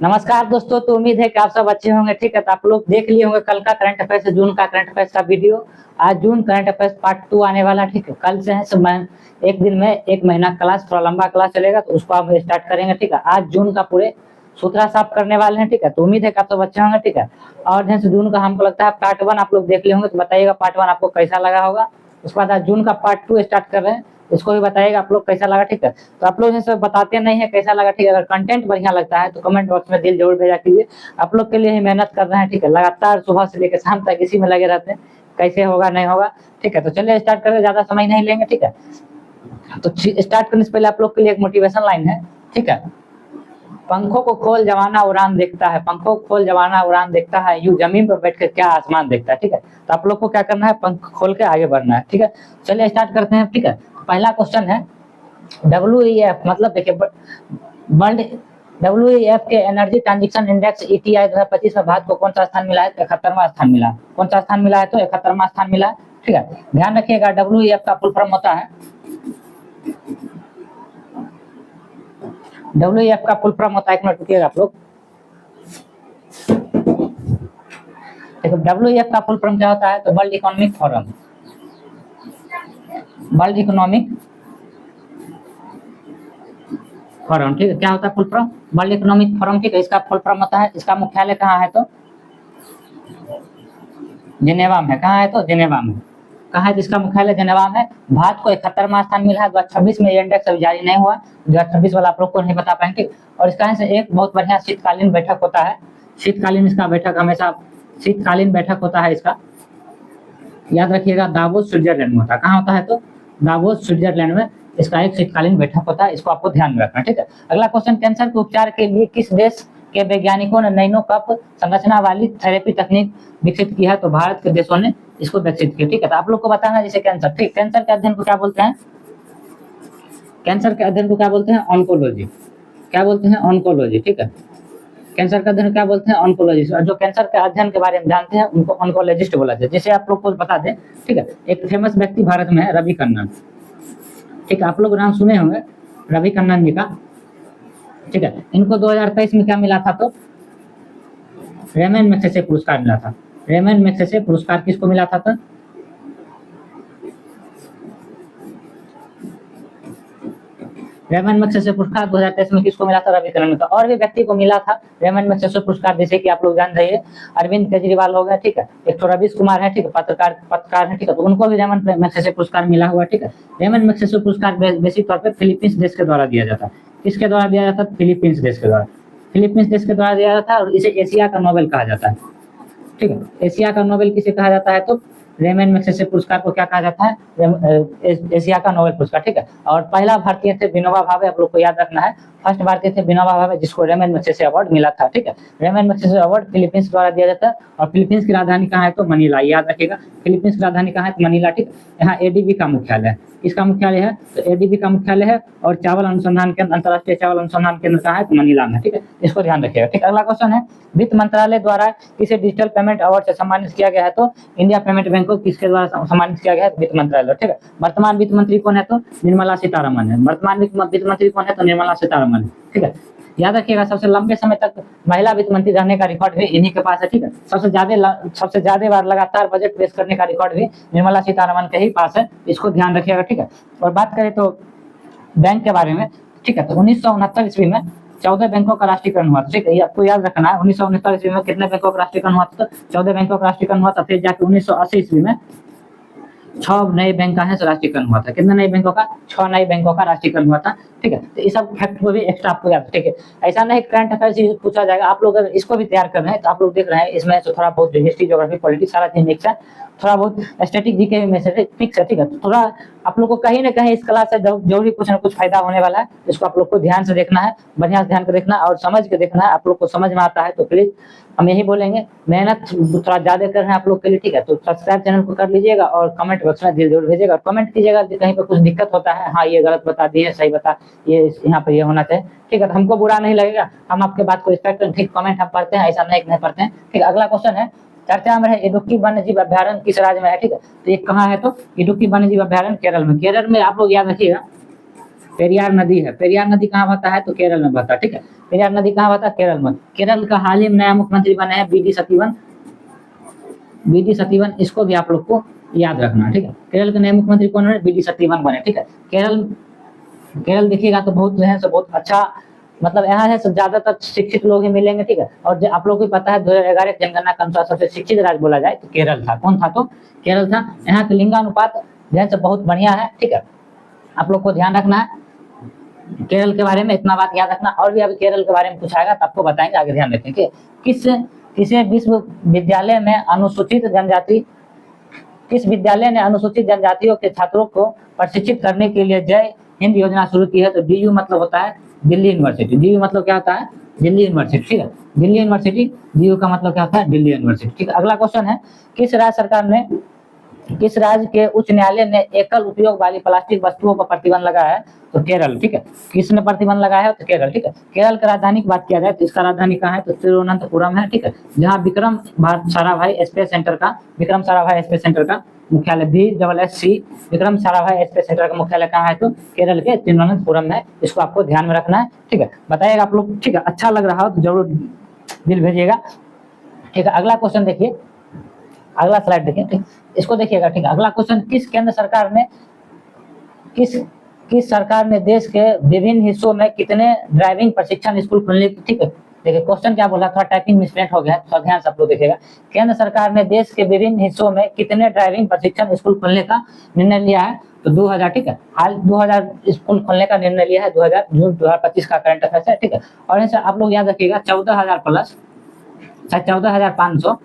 नमस्कार दोस्तों, तो उम्मीद है कि आप सब अच्छे होंगे। ठीक है, तो आप लोग देख लिए होंगे कल का करंट अफेयर्स, जून का करंट अफेयर्स का वीडियो। आज जून करंट अफेयर्स पार्ट 2 आने वाला। ठीक है, कल से है सब एक दिन में एक महीना क्लास, थोड़ा लंबा क्लास चलेगा, तो उसको आप स्टार्ट करेंगे। ठीक है, आज जून का पूरे सूत्रा साफ करने वाले हैं। ठीक है, तो उम्मीद है कि आप सब अच्छे होंगे। ठीक है, और जैसे जून का हमको लगता है पार्ट 1 आप लोग देख लिए होंगे, तो बताइएगा पार्ट 1 आपको कैसा लगा होगा। उसके बाद आज जून का पार्ट 2 स्टार्ट कर रहे हैं, इसको भी बताइएगा आप लोग कैसा लगा। ठीक है, तो आप लोग जैसे बताते नहीं है कैसा लगा। ठीक है, अगर कंटेंट बढ़िया लगता है तो कमेंट बॉक्स में दिल जरूर भेजा कीजिए। आप लोग के लिए ही मेहनत कर रहे हैं। ठीक है, लगातार सुबह से लेकर शाम तक इसी में लगे रहते हैं, कैसे होगा नहीं होगा। ठीक है, तो चलिए स्टार्ट करें, ज्यादा समय नहीं लेंगे। ठीक है, तो स्टार्ट करने से पहले आप लोग के लिए एक मोटिवेशन लाइन है। ठीक है, पंखों को खोल जवाना उड़ान देखता है, पंखों को खोल जवाना उड़ान देखता है, यूं जमीन पर बैठ कर क्या आसमान देखता है। ठीक है, तो आप लोग को क्या करना है, पंख खोल के आगे बढ़ना है। ठीक है, चलिए स्टार्ट करते हैं। ठीक है, पहला क्वेश्चन है WEF, मतलब देखिए वर्ल्ड WEF के एनर्जी ट्रांजिशन इंडेक्स ETI 2025 में भारत को कौन सा स्थान मिला है? 71वां स्थान मिला। कौन सा स्थान मिला है? तो 71वां स्थान मिला है। ठीक है, ध्यान रखिएगा WEF का फुल फॉर्म होता है, WEF का फुल फॉर्म होता है, एक मिनट रुकिएगा आप लोग। देखो WEF का फुल फॉर्म क्या होता है, तो world economic forum, world economic forum. ठीक है, क्या होता है full form? World economic forum. ठीक है, इसका फुल फॉर्म होता है, इसका मुख्यालय कहाँ है? तो जिनेवा में। कहाँ है? तो जिनेवा में। कहाँ है? इसका मुख्यालय जिनेवा में। भारत को 71वां स्थान मिला है। 2026 में ये इंडेक्स अभी जारी नहीं हुआ, 2026 वाला आप लोग को नहीं बता पाएंगे। और इसका से एक बहुत बढ़िया शीतकालीन बैठक होता है, शीतकालीन इसका बैठक हमेशा शीतकालीन बैठक होता है इसका, याद रखिएगा, दावोस स्विट्जरलैंड में होता है। कहाँ होता है? तो दावोस स्विट्जरलैंड में इसका एक शीतकालीन बैठक होता है, इसको आपको ध्यान में रखना है। ठीक है, अगला क्वेश्चन, कैंसर के उपचार के लिए किस देश के वैज्ञानिकों ने नैनो कप संरचना वाली थेरेपी तकनीक विकसित की है? तो भारत के देशों ने इसको विकसित किया। ठीक है, तो आप लोग को बताना जैसे कैंसर, ठीक, कैंसर के अध्ययन को क्या बोलते हैं? कैंसर के अध्ययन को क्या बोलते हैं? ऑन्कोलॉजी। क्या बोलते हैं? ऑन्कोलॉजी। ठीक है, कैंसर का अध्ययन क्या बोलते हैं? ऑन्कोलॉजिस्ट। और जो कैंसर के अध्ययन के बारे में जानते हैं उनको ऑन्कोलॉजिस्ट बोला जाता है। जैसे आप लोग को बता दें, ठीक है, एक फेमस व्यक्ति भारत में है, रवि कन्नन। ठीक है, आप लोग नाम सुने होंगे रवि कन्नन जी का। ठीक है, इनको 2023 में क्या मिला था? तो रेमन मैग्सेसे पुरस्कार मिला था। रेमन मैग्सेसे पुरस्कार किसको मिला था? तो रेमन मैग्सेसे पुरस्कार 2023 में किसको मिला था? रवि कन्नन का। और भी व्यक्ति को मिला था रेमन मैग्सेसे पुरस्कार, जैसे कि आप लोग जान रहे हैं अरविंद केजरीवाल हो गया। ठीक है, एक तो रवीश कुमार है, ठीक है, पत्रकार है। ठीक है, तो उनको भी रेमन मैग्सेसे पुरस्कार मिला हुआ। ठीक है, रेमन मैग्सेसे पुरस्कार बेसिक तौर पर फिलीपींस देश के द्वारा दिया जाता है। किसके द्वारा दिया जाता है? फिलीपींस देश के द्वारा। फिलीपींस देश के द्वारा दिया जाता है, और इसे एशिया का नोबेल कहा जाता है। ठीक है, एशिया का नोबेल किसे कहा जाता है? तो रेमन मैग्सेसे पुरस्कार को क्या कहा जाता है? एशिया का नोबेल पुरस्कार। ठीक है, और पहला भारतीय थे विनोबा भावे, आप लोग को याद रखना है, फर्स्ट भारतीय थे विनोबा भावे जिसको रेमन मैग्सेसे अवार्ड मिला था। ठीक है, रेमन मैग्सेसे अवार्ड फिलीपींस द्वारा दिया जाता है, और फिलीपींस की राजधानी कहाँ है? तो मनीला, याद रखिएगा, फिलीपींस की राजधानी कहाँ है? तो मनीला। ठीक, यहाँ ADB का मुख्यालय है। किसका मुख्यालय है? तो ADB का मुख्यालय है, और चावल अनुसंधान केंद्र, अंतर्राष्ट्रीय चावल अनुसंधान केंद्र कहाँ है? तो मनीला में। ठीक है, इसको ध्यान रखिएगा। ठीक, अगला क्वेश्चन है, वित्त मंत्रालय द्वारा किसे डिजिटल पेमेंट अवार्ड से सम्मानित किया गया है? तो इंडिया पेमेंट बैंक को किसके द्वारा सम्मानित किया गया है? वित्त मंत्रालय। ठीक है, वर्तमान वित्त मंत्री कौन है? तो निर्मला सीतारमन है। वर्तमान वित्त मंत्री कौन है? तो निर्मला सीतारमन। ठीक है, याद रखिएगा, सबसे लंबे समय तक महिला वित्त मंत्री रहने का रिकॉर्ड भी इन्हीं के पास है। ठीक है, सबसे ज्यादा बार लगातार बजट पेश करने का रिकॉर्ड भी निर्मला सीतारमन के ही पास है, इसको ध्यान रखिएगा। ठीक है, और बात करें तो बैंक के बारे में, ठीक है, तो 1969 ईस्वी में 14 बैंकों का राष्ट्रीयकरण हुआ था। ठीक है, ये आपको याद रखना है, 1969 ईस्वी में कितने बैंकों का राष्ट्रीयकरण हुआ था? तो 14 बैंकों का राष्ट्रीयकरण हुआ था। फिर जाके 1980 ईस्वी में 6 नए बैंक का है राष्ट्रीयकरण हुआ था। कितने नए बैंकों का? 6 नए बैंकों का राष्ट्रीयकरण हुआ था। ठीक है, तो इस सब फैक्ट को भी एक्स्ट्रा आपको याद। ठीक है, ऐसा नहीं करंट अफेयर्स पूछा जाएगा, आप लोग अगर इसको भी तैयार कर रहे हैं तो आप लोग देख रहे हैं इसमें तो थोड़ा बहुत हिस्ट्री, ज्योग्राफी, पॉलिटिक्स सारा चीज मिक्स है, थोड़ा बहुत स्टैटिक जीके भी में से फिक्स है। ठीक है, तो थोड़ा आप लोग को कहीं ना कहीं इस क्लास से जो भी कुछ ना कुछ फायदा होने वाला है, इसको आप लोग को ध्यान से देखना है, बढ़िया से ध्यान कर देखना और समझ के देखना है। आप लोग को समझ में आता है तो प्लीज हम यही बोलेंगे, मेहनत थोड़ा ज्यादा कर रहे हैं आप लोग के लिए। ठीक है, तो सब्सक्राइब चैनल को कर लीजिएगा और कमेंट बॉक्स में दिल जरूर भेजिएगा, और कमेंट कीजिएगा कहीं पर कुछ दिक्कत होता है, हाँ ये गलत बता दिए, सही बता, ये यहाँ पे ये होना चाहिए। ठीक है, तो हमको बुरा नहीं लगेगा, हम आपके बात को रिस्पेक्ट करें। ठीक, कमेंट हम पढ़ते हैं, ऐसा नहीं पढ़ते हैं। ठीक, अगला क्वेश्चन है, चर्चा में है इडुक्की वन्य जीव अभ्यारण्य किस राज्य में है? ठीक है, तो ये कहाँ है? तो इडुक्की वन्य जीव अभ्यारण्य केरल में। केरल में आप लोग याद रखिएगा, पेरियार नदी है, पेरियार नदी कहाँ बहता है तो केरल में बहता है, ठीक है। पेरियार नदी कहाँ बहता है, केरल में। केरल का हाल ही में नया मुख्यमंत्री बने हैं बी डी सतीवन, बी डी सतीवन, इसको भी आप लोग को याद रखना है, ठीक है। केरल के नए मुख्यमंत्री कौन है, बी डी सतीवन बने, ठीक है। केरल, केरल देखिएगा तो बहुत जो है सो बहुत अच्छा, मतलब यहाँ है सब ज्यादातर शिक्षित लोग ही मिलेंगे, ठीक है। और जो आप लोग को पता है 2011 जनगणना के अनुसार सबसे शिक्षित राज्य बोला जाए तो केरल था। कौन था तो केरल था। यहाँ के लिंगानुपात जो है बहुत बढ़िया है, ठीक है। आप लोग को ध्यान रखना है केरल के बारे में, इतना बात याद रखना। और भी अभी केरल के बारे में कुछ आएगा तो आपको बताएंगे, आगे ध्यान रखें कि किसे विश्वविद्यालय में अनुसूचित जनजाति, किस विद्यालय ने अनुसूचित जनजातियों के छात्रों को प्रशिक्षित करने के लिए जय हिंद योजना शुरू की है तो डीयू मतलब होता है दिल्ली यूनिवर्सिटी। डीयू मतलब क्या होता है, दिल्ली यूनिवर्सिटी, ठीक है। दिल्ली यूनिवर्सिटी, डीयू का मतलब क्या होता है, दिल्ली यूनिवर्सिटी, ठीक है। अगला क्वेश्चन है, किस राज्य सरकार ने, किस राज्य के उच्च न्यायालय ने एकल उपयोग वाली प्लास्टिक वस्तुओं पर प्रतिबंध लगाया है तो केरल, ठीक है। किसने प्रतिबंध लगाया है तो केरल, ठीक है। केरल की राजधानी की बात किया जाए तो इसका राजधानी कहाँ है तो तिरुवनंतपुरम है, ठीक है। जहाँ विक्रम साराभाई स्पेस सेंटर का, विक्रम साराभाई स्पेस सेंटर का मुख्यालय VSSC Vikram Sarabhai space centre का मुख्यालय कहाँ है तो केरल के तिरुवनंतपुरम में। इसको आपको ध्यान में रखना है, ठीक है। बताइएगा आप लोग, ठीक है। अच्छा लग रहा हो तो जरूर दिल भेजिएगा, ठीक है। अगला क्वेश्चन देखिए, अगला स्लाइड देखिए, ठीक। इसको देखिएगा, ठीक है। अगला क्वेश्चन, किस केंद्र सरकार ने, किस सरकार ने देश के विभिन्न हिस्सों में कितने ड्राइविंग प्रशिक्षण स्कूल खोलने की, ठीक है। देखिए क्वेश्चन क्या बोला, थोड़ा टाइपिंग मिसप्रिंट हो गया है, थोड़ा ध्यान से आप लोग देखिएगा। केंद्र सरकार ने देश के विभिन्न हिस्सों में कितने ड्राइविंग प्रशिक्षण स्कूल खोलने का निर्णय लिया है तो 2000, ठीक है। हाल 2000 स्कूल खोलने का निर्णय लिया है, 2000 जून 2025 का करंट अफेयर्स है, ठीक है। और ऐसे आप लोग याद रखिएगा 14,000 plus 14,500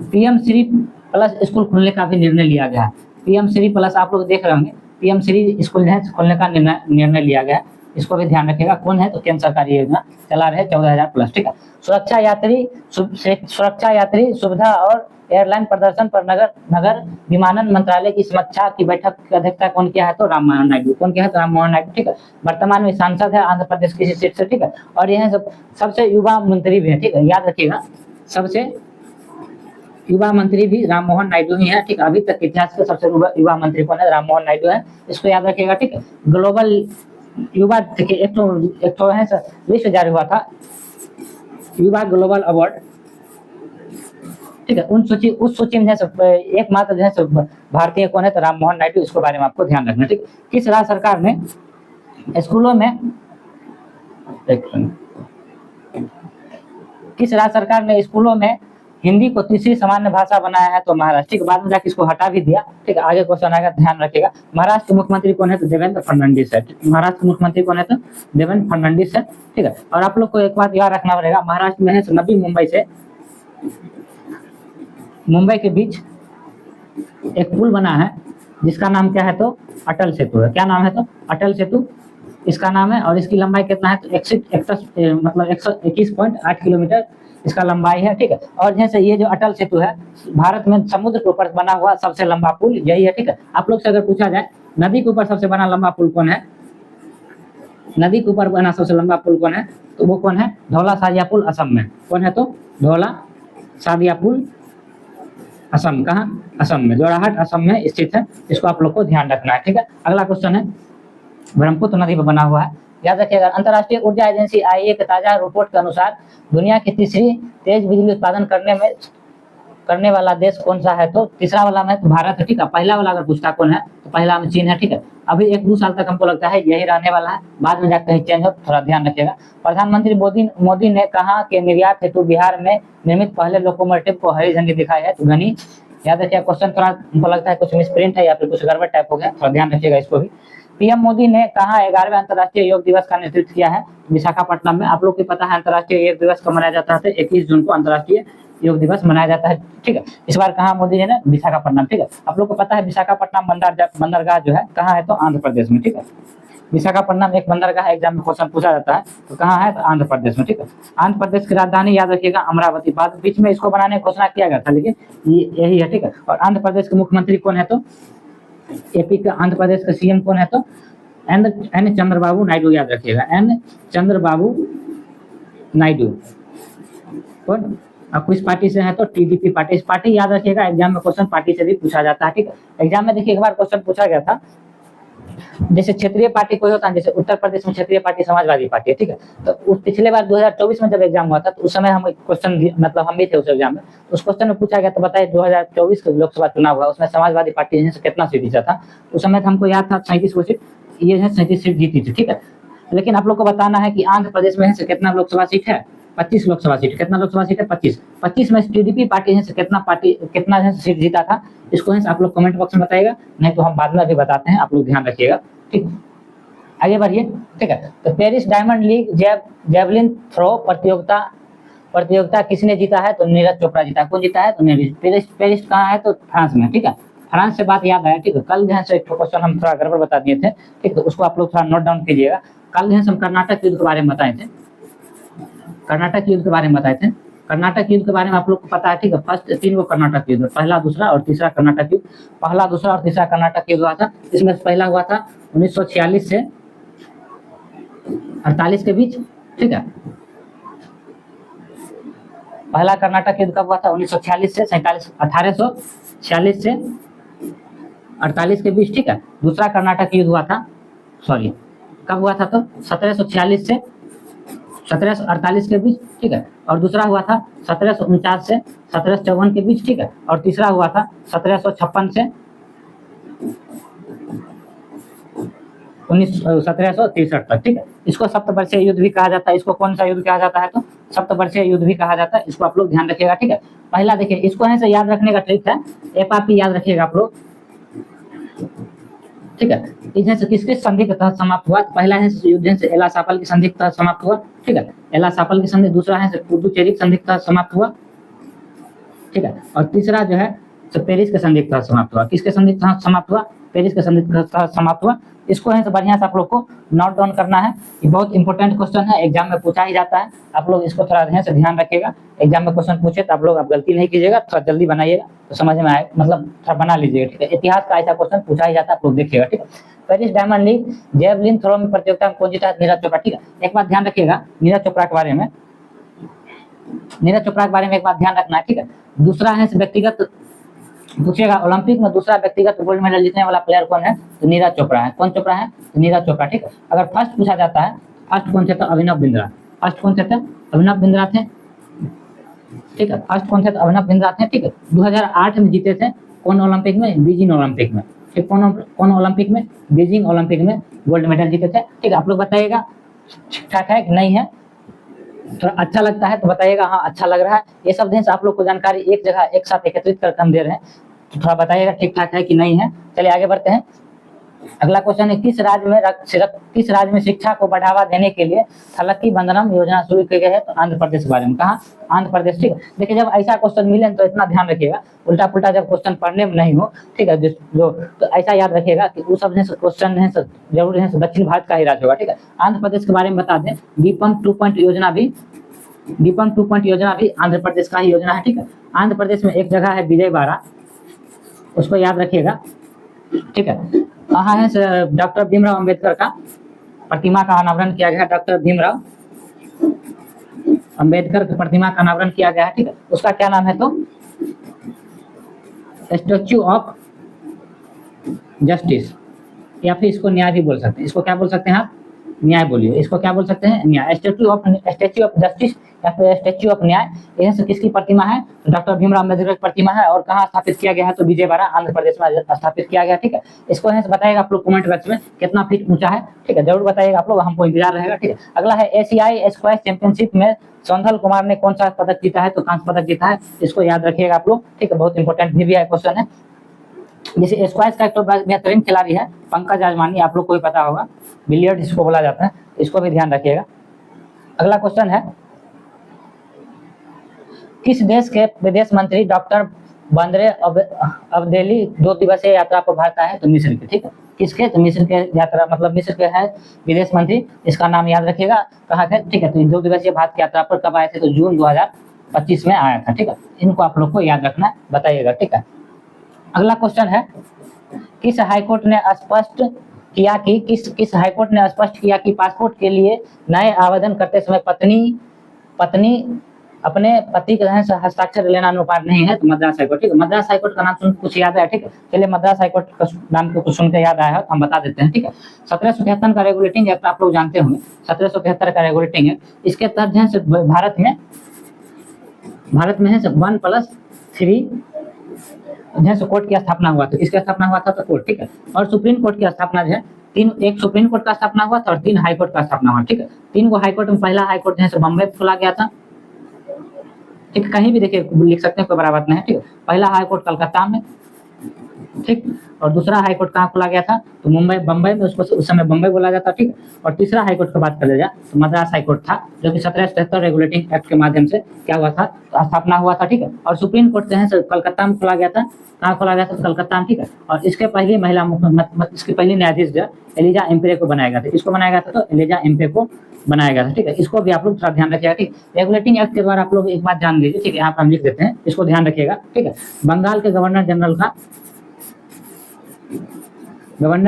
PM Shri plus school खोलने का भी निर्णय लिया गया है। पीएम श्री प्लस आप लोग देख रहे होंगे, पीएम श्री स्कूल खोलने का निर्णय लिया गया है, इसको भी ध्यान रखिएगा। कौन है तो केंद्र सरकार ये योजना चला रहे 14,000 प्लस, ठीक है। सुरक्षा यात्री सुविधा और एयरलाइन प्रदर्शन पर नगर विमानन मंत्रालय की समीक्षा की बैठक की अध्यक्षता कौन किया है तो राम मोहन नायडू। कौन किया है तो राम मोहन नायडू, ठीक है। वर्तमान में सांसद है आंध्र प्रदेश की सीट से, ठीक है। और यह सबसे युवा मंत्री भी है, ठीक है। याद रखिएगा सबसे युवा मंत्री भी राम मोहन नायडू ही है, ठीक है। अभी तक इतिहास के सबसे युवा मंत्री कौन है, राम मोहन नायडू है, इसको याद रखिएगा, ठीक है। ग्लोबल युवा, देखिए एक तो है लिस्ट जारी हुआ था युवा ग्लोबल अवार्ड, ठीक है। उस सूची में एकमात्र जो है भारतीय कौन है तो राम मोहन नायडू, इसके बारे में आपको ध्यान रखना, ठीक है। किस राज्य सरकार ने स्कूलों में, किस राज्य सरकार ने स्कूलों में हिंदी को तीसरी सामान्य भाषा बनाया है तो महाराष्ट्र, ठीक है। बाद में जाकर इसको हटा भी दिया, ठीक है। आगे क्वेश्चन आएगा, ध्यान रखिएगा। महाराष्ट्र के मुख्यमंत्री कौन है तो देवेंद्र फडणवीस है। महाराष्ट्र के मुख्यमंत्री कौन है तो देवेंद्र फडणवीस है, ठीक है। और आप लोग को एक बात याद रखना पड़ेगा, महाराष्ट्र में है नवी मुंबई से मुंबई के बीच एक पुल बना है जिसका नाम क्या है तो अटल सेतु है। क्या नाम है तो अटल सेतु इसका नाम है। और इसकी लंबाई कितना है तो 121.8 किलोमीटर इसका लंबाई है, ठीक है। और जैसे ये जो अटल सेतु है भारत में समुद्र के ऊपर बना हुआ सबसे लंबा पुल यही है, ठीक है। आप लोग से अगर पूछा जाए नदी के ऊपर सबसे बना लंबा पुल कौन है, नदी के ऊपर बना सबसे लंबा पुल कौन है तो वो कौन है, धौला सादिया पुल असम में। कौन है तो धौला सादिया पुल असम, कहाँ, असम में, जोड़ाहट असम में स्थित है। इसको आप लोग को ध्यान रखना है, ठीक है। अगला क्वेश्चन है, ब्रह्मपुत्र नदी पर बना हुआ है, याद रखिएगा। अंतर्राष्ट्रीय ऊर्जा एजेंसी IEA के ताजा रिपोर्ट के अनुसार दुनिया की तीसरी तेज बिजली उत्पादन करने वाला देश कौन सा है तो तीसरा वाला में तो भारत है, ठीक है। पहला वाला अगर पूछता कौन है तो पहला में चीन है, ठीक है। अभी 1-2 साल तक हमको लगता है यही रहने वाला है, बाद में जाकर कहीं चेंज हो, थोड़ा ध्यान रखिएगा। प्रधानमंत्री मोदी ने कहा कि निर्यात हेतु बिहार में निर्मित पहले लोकोमोटिव को हरी झंडी दिखाई है तो घनी, याद रखिएगा। क्वेश्चन थोड़ा हमको लगता है कुछ मिसप्रिंट है या फिर कुछ गड़बड़ टाइप हो गया, थोड़ा ध्यान रखिएगा इसको भी। पीएम मोदी ने कहा 11वें अंतर्राष्ट्रीय योग दिवस का नेतृत्व किया है विशाखापट्टनम में। आप लोग को पता है अंतर्राष्ट्रीय योग दिवस कब मनाया जाता है, 21 जून को अंतर्राष्ट्रीय योग दिवस मनाया जाता है, ठीक है। इस बार कहा मोदी जी ने, विशाखापट्टनम, ठीक है। आप लोग को पता है विशाखापट्टनम बंदरगाह जो है कहाँ है तो आंध्र प्रदेश में, ठीक है। विशाखापट्टनम एक बंदरगाह, एग्जाम में क्वेश्चन पूछा जाता है तो कहाँ है तो आंध्र प्रदेश में, ठीक है। आंध्र प्रदेश की राजधानी याद रखिएगा अमरावती। बाद बीच में इसको बनाने की घोषणा किया गया था लेकिन यही है, ठीक है। और आंध्र प्रदेश के मुख्यमंत्री कौन है तो एपी का आंध्र प्रदेश का सीएम कौन है तो एन चंद्रबाबू नायडू, याद रखिएगा एन चंद्रबाबू नायडू। कौन, अब किस पार्टी से है तो टीडीपी पार्टी। इस पार्टी याद रखिएगा, एग्जाम में क्वेश्चन पार्टी से भी पूछा जाता है, ठीक है। एग्जाम में देखिए एक बार क्वेश्चन पूछा गया था जैसे क्षेत्रीय पार्टी कोई होता है, जैसे उत्तर प्रदेश में क्षेत्रीय पार्टी समाजवादी पार्टी है, ठीक है। तो उस पिछले बार 2024 में जब एग्जाम हुआ था तो उस समय हम क्वेश्चन मतलब हम भी थे उस एग्जाम में, तो उस क्वेश्चन में पूछा गया तो बताइए 2024 का लोकसभा चुनाव हुआ उसमें समाजवादी पार्टी ने कितना सीट जीता था। उस समय तो हमको याद था 37 सीट, ये है 37 सीट जीती थी, ठीक है। लेकिन आप लोग को बताना है कि आंध्र प्रदेश में से कितना लोकसभा सीट है, 25 लोकसभा सीट। कितना लोकसभा सीट है, 25 में टीडीपी पार्टी है कितना है सीट जीता था, इसको है आप लोग कमेंट बॉक्स में बताइएगा, नहीं तो हम बाद में भी बताते हैं, आप लोग ध्यान रखिएगा, ठीक। आगे बढ़िए, ठीक है। तो Paris Diamond League javelin throw प्रतियोगिता किसने जीता है, तो नीरज चोपड़ा जीता है। कौन जीता है, तो पेरिस कहाँ है, तो फ्रांस में, ठीक है। फ्रांस से बात याद आया, ठीक है। कल जो है एक क्वेश्चन हम थोड़ा गड़बड़ बता दिए थे, ठीक है, तो उसको आप लोग थोड़ा नोट डाउन कीजिएगा। कल जो है हम कर्नाटक युद्ध के बारे में बताए थे, कर्नाटक युद्ध के बारे में बताए थे। कर्नाटक युद्ध के बारे में आप लोग को पता है, ठीक है। फर्स्ट 3 कर्नाटक युद्ध, पहला, दूसरा और तीसरा कर्नाटक युद्ध, पहला, दूसरा और तीसरा कर्नाटक युद्ध हुआ था। इसमें पहला हुआ था 1946 से 48 के बीच, ठीक है। पहला कर्नाटक युद्ध कब हुआ था, 1946 से 1846 से 48 के बीच, ठीक है। दूसरा कर्नाटक युद्ध हुआ था, सॉरी कब हुआ था, तो 1746 से 1748 के बीच, ठीक है। और दूसरा हुआ था 1749 से 1754 के बीच, ठीक है। और तीसरा हुआ था 1756 से 1763 तक, ठीक है। इसको सप्तवर्षीय युद्ध भी कहा जाता है। इसको कौन सा युद्ध कहा जाता है, तो सप्तवर्षीय युद्ध भी कहा जाता है। इसको आप लोग ध्यान रखिएगा, ठीक है। पहला देखिए, इसको है से याद रखने का ट्रिक है, एपआरपी याद रखिएगा आप लोग, ठीक है। इधर से किसके संधि के तहत समाप्त हुआ, पहला है युद्ध से एला सापल की संधि के तहत समाप्त हुआ, ठीक है। एला सापल की संधि। दूसरा है पुडुचेरी की संधि के तहत समाप्त हुआ, ठीक है। और तीसरा जो है पेरिस के संधि के तहत समाप्त हुआ। किसके संधि के तहत समाप्त हुआ, पेरिस के संधि के तहत समाप्त हुआ। इसको है बढ़िया से आप लोग को नोट डाउन करना है, ये बहुत इंपॉर्टेंट क्वेश्चन है, एग्जाम में पूछा ही जाता है। आप लोग इसको थोड़ा ध्यान से ध्यान रखिएगा, एग्जाम में क्वेश्चन पूछे तो आप गलती नहीं कीजिएगा, थोड़ा जल्दी बनाइएगा तो समझ में आए, मतलब थोड़ा बना लीजिएगा, ठीक है। इतिहास का ऐसा क्वेश्चन पूछा ही जाता है, आप लोग देखिएगा, ठीक है। Paris Diamond League javelin throw में प्रतियोगिता में कौन जीता है, नीरज चोपड़ा, ठीक है। एक बात ध्यान रखिएगा नीरज चोपड़ा के बारे में, नीरज चोपड़ा के बारे में एक बात ध्यान रखना है, ठीक है। दूसरा है व्यक्तिगत पूछेगा, ओलंपिक में दूसरा व्यक्तिगत गोल्ड मेडल जीतने वाला प्लेयर कौन है, तो नीरज चोपड़ा है। कौन चोपड़ा है, तो नीरज चोपड़ा, ठीक है। अगर फर्स्ट पूछा जाता है, फर्स्ट कौन थे, तो अभिनव बिंद्रा। फर्स्ट कौन थे, अभिनव बिंद्रा थे, ठीक है। फर्स्ट कौन थे, तो अभिनव बिंद्रा थे, ठीक है। 2008 में जीते थे, कौन ओलंपिक में, बीजिंग ओलंपिक में, ठीक। कौन ओलंपिक में, बीजिंग ओलंपिक में गोल्ड मेडल जीते थे, ठीक है। आप लोग बताइएगा ठीक ठाक है कि नहीं है, थोड़ा अच्छा लगता है तो बताइएगा हाँ अच्छा लग रहा है। ये सब दिन से आप लोग को जानकारी एक जगह एक साथ एकत्रित करके हम दे रहे हैं, तो थोड़ा बताइएगा ठीक ठाक है कि नहीं है। चलिए आगे बढ़ते हैं। अगला क्वेश्चन है, किस राज्य में शिक्षा को बढ़ावा देने के लिए थलक्की बंधनम योजना शुरू की गई है, तो आंध्र प्रदेश के बारे में। कहा, आंध्र प्रदेश, ठीक है। देखिए जब ऐसा क्वेश्चन मिले तो इतना ध्यान रखिएगा, उल्टा पुल्टा जब क्वेश्चन पढ़ने में नहीं हो, ठीक है, जो तो ऐसा याद रखिएगा कि उस सब क्वेश्चन है जरूर है दक्षिण भारत का ही राज्य होगा, ठीक है। आंध्र प्रदेश के बारे में बता दें, दीपम 2 योजना भी आंध्र प्रदेश का ही योजना है, ठीक है। आंध्र प्रदेश में एक जगह है विजयवाड़ा, उसको याद रखिएगा, ठीक है। कहाँ है, डॉक्टर भीमराव अंबेडकर का प्रतिमा का अनावरण किया गया है, डॉक्टर भीमराव अंबेडकर की प्रतिमा का अनावरण किया गया है, ठीक है। उसका क्या नाम है, तो स्टैच्यू ऑफ जस्टिस, या फिर इसको न्याय भी बोल सकते हैं। इसको क्या बोल सकते हैं आप, न्याय बोलिए। इसको क्या बोल सकते हैं, न्याय। स्टैच्यू ऑफ जस्टिस या फिर स्टैच्यू ऑफ न्याय, यह से किसकी प्रतिमा है, तो डॉक्टर भीमराव अम्बेडकर की प्रतिमा है। और कहाँ स्थापित किया गया है, तो विजयवाड़ा आंध्र प्रदेश में स्थापित किया गया, ठीक है। इसको है बताइएगा आप लोग कमेंट बॉक्स में कितना फीट ऊंचा है, ठीक है, जरूर बताइएगा आप लोग, हमको इंतजार रहेगा, ठीक है। अगला है एशियाई स्क्वैश चैंपियनशिप में सौंधल कुमार ने कौन सा पदक जीता है, तो कांस्य पदक जीता है। इसको याद रखिएगा आप लोग, ठीक है, बहुत इंपॉर्टेंट भी है क्वेश्चन है। जैसे स्क्वैश का एक तो बेहतरीन खिलाड़ी है पंकज आजमानी, आप लोग को भी पता होगा, बिलियर्ड इसको बोला जाता है, इसको भी ध्यान रखिएगा। अगला क्वेश्चन है, किस देश के विदेश मंत्री डॉक्टर बंदरे अब्देली 2 दिवसीय यात्रा पर भारत आए हैं, तो मिस्र के, ठीक है। किसके, तो मिस्र के यात्रा, मतलब मिस्र के है विदेश मंत्री, इसका नाम याद रखिएगा, कहाँ थे, ठीक है। तो 2 दिवसीय भारत की यात्रा पर कब आए थे, तो जून 2025 में आया था, ठीक है। इनको आप लोग को याद रखना बताइएगा, ठीक है। अगला क्वेश्चन है, किस हाईकोर्ट ने स्पष्ट किया कि पासपोर्ट के लिए नए आवेदन करते समय पत्नी अपने पति के से हस्ताक्षर लेना अनुपात नहीं है तो मद्रास हाईकोर्ट, ठीक है। मद्रास हाईकोर्ट का नाम सुन कुछ याद है, ठीक है। चलिए मद्रास हाईकोर्ट का नाम को कुछ सुन के याद आया है तो हम बता देते हैं, ठीक है। 1773 का रेगुलेटिंग एक्ट आप लोग जानते होंगे, 1773 का रेगुलेटिंग एक्ट, इसके तहत है भारत में है 1+3 जैसे कोर्ट की स्थापना हुआ था, इसका स्थापना हुआ था तो कोर्ट, ठीक है। और सुप्रीम कोर्ट की स्थापना जो है एक सुप्रीम कोर्ट का स्थापना हुआ था और 3 हाई कोर्ट का स्थापना हुआ, ठीक है। 3 को हाई कोर्ट में पहला हाई कोर्ट जैसे बम्बई खोला गया था, ठीक है। कहीं भी देखिए लिख सकते हैं, कोई बड़ा बात नहीं है, ठीक है। पहला हाई कोर्ट कलकत्ता में, ठीक। और दूसरा हाई कोर्ट कहाँ खोला गया था तो बम्बई में, उसको उस समय बम्बई बोला जाता, ठीक है। और तीसरा हाई कोर्ट की बात कर जाए तो मद्रास हाई कोर्ट था, जो कि 1773 रेगुलेटिंग एक्ट के माध्यम से क्या हुआ था, स्थापना हुआ था, ठीक है। और सुप्रीम कोर्ट जो है कलकत्ता में खोला गया था, कहाँ खोला गया था तो कलकत्ता में, ठीक है। और इसके पहली महिला इसकी पहली न्यायाधीश जो एलिजा एम्परे को बनाया गया था, इसको बनाया गया था तो एलिजा एम्परे को बनाया गया था, ठीक है। इसको भी आप लोग थोड़ा ध्यान रखिएगा, ठीक। रेगुलेटिंग एक्ट के द्वारा आप लोग एक बात जान लीजिए, ठीक है। यहाँ पर हम लिख देते हैं, इसको ध्यान रखिएगा, ठीक है। बंगाल के गवर्नर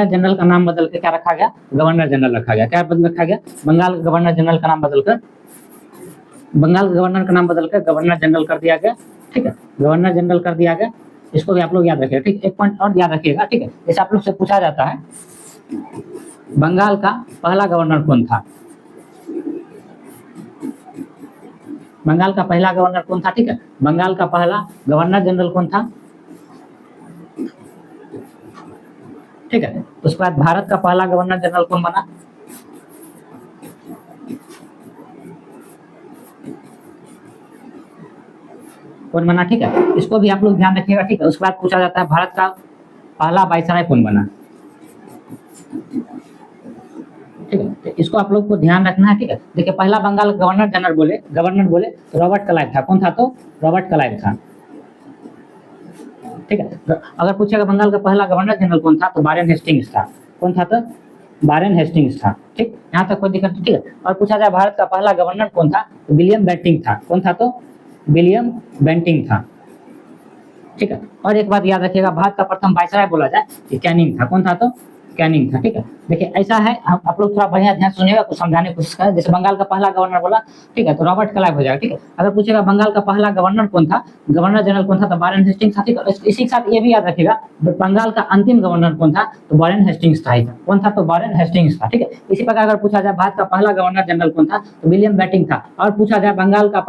जनरल का नाम बदल के क्या रखा गया, गवर्नर जनरल रखा गया। क्या बदल रखा गया, बंगाल के गवर्नर जनरल का नाम बदलकर गवर्नर जनरल कर दिया गया, ठीक है। गवर्नर जनरल कर दिया गया, इसको भी आप लोग याद रखिएगा, ठीक। एक पॉइंट और याद रखिएगा, ठीक है। जैसे आप लोग से पूछा जाता है बंगाल का पहला गवर्नर कौन था, बंगाल का पहला गवर्नर कौन था, ठीक है। बंगाल का पहला गवर्नर जनरल कौन था, ठीक है। उसके बाद भारत का पहला गवर्नर जनरल कौन बना, ठीक है। इसको भी आप लोग ध्यान रखिएगा, ठीक है। उसके बाद पूछा जाता है भारत का पहला वायसराय कौन बना, ठीक है। तो इसको आप लोग को ध्यान रखना है, ठीक है। देखिए पहला बंगाल गवर्नर बोले तो रॉबर्ट क्लाइव था, कौन था तो रॉबर्ट क्लाइव था, ठीक है। अगर पूछेगा बंगाल का पहला गवर्नर जनरल कौन था तो वारेन हेस्टिंग्स था, कौन था तो वारेन हेस्टिंग्स था, ठीक। यहाँ तक कोई दिक्कत नहीं, ठीक है। और पूछा जाए भारत का पहला गवर्नर कौन था तो विलियम बेंटिंग था, कौन था तो विलियम बेंटिंग था, ठीक है। और एक बात याद रखिएगा, भारत का प्रथम वायसराय बोला जाए कि कैनिंग था, कौन था तो कैनिंग था, ठीक है। देखिए ऐसा है, आप लोग थोड़ा बढ़िया ध्यान सुनिएगा, कुछ समझाने की कोशिश करें। जैसे बंगाल का पहला गवर्नर बोला, ठीक है, तो रॉबर्ट क्लाइव हो जाएगा, ठीक है। अगर पूछेगा बंगाल का पहला गवर्नर कौन था, गवर्नर जनरल कौन था तो वारेन हेस्टिंग्स था, ठीक है। इसी के साथ ये भी याद रखिएगा बंगाल का अंतिम गवर्नर कौन था तो वारेन हेस्टिंग्स था, कौन था तो वारेन हेस्टिंग्स था, ठीक है। इसी प्रकार अगर पूछा जाए भारत का पहला गवर्नर जनरल कौन था तो विलियम बेंटिंग था। और पूछा जाए बंगाल का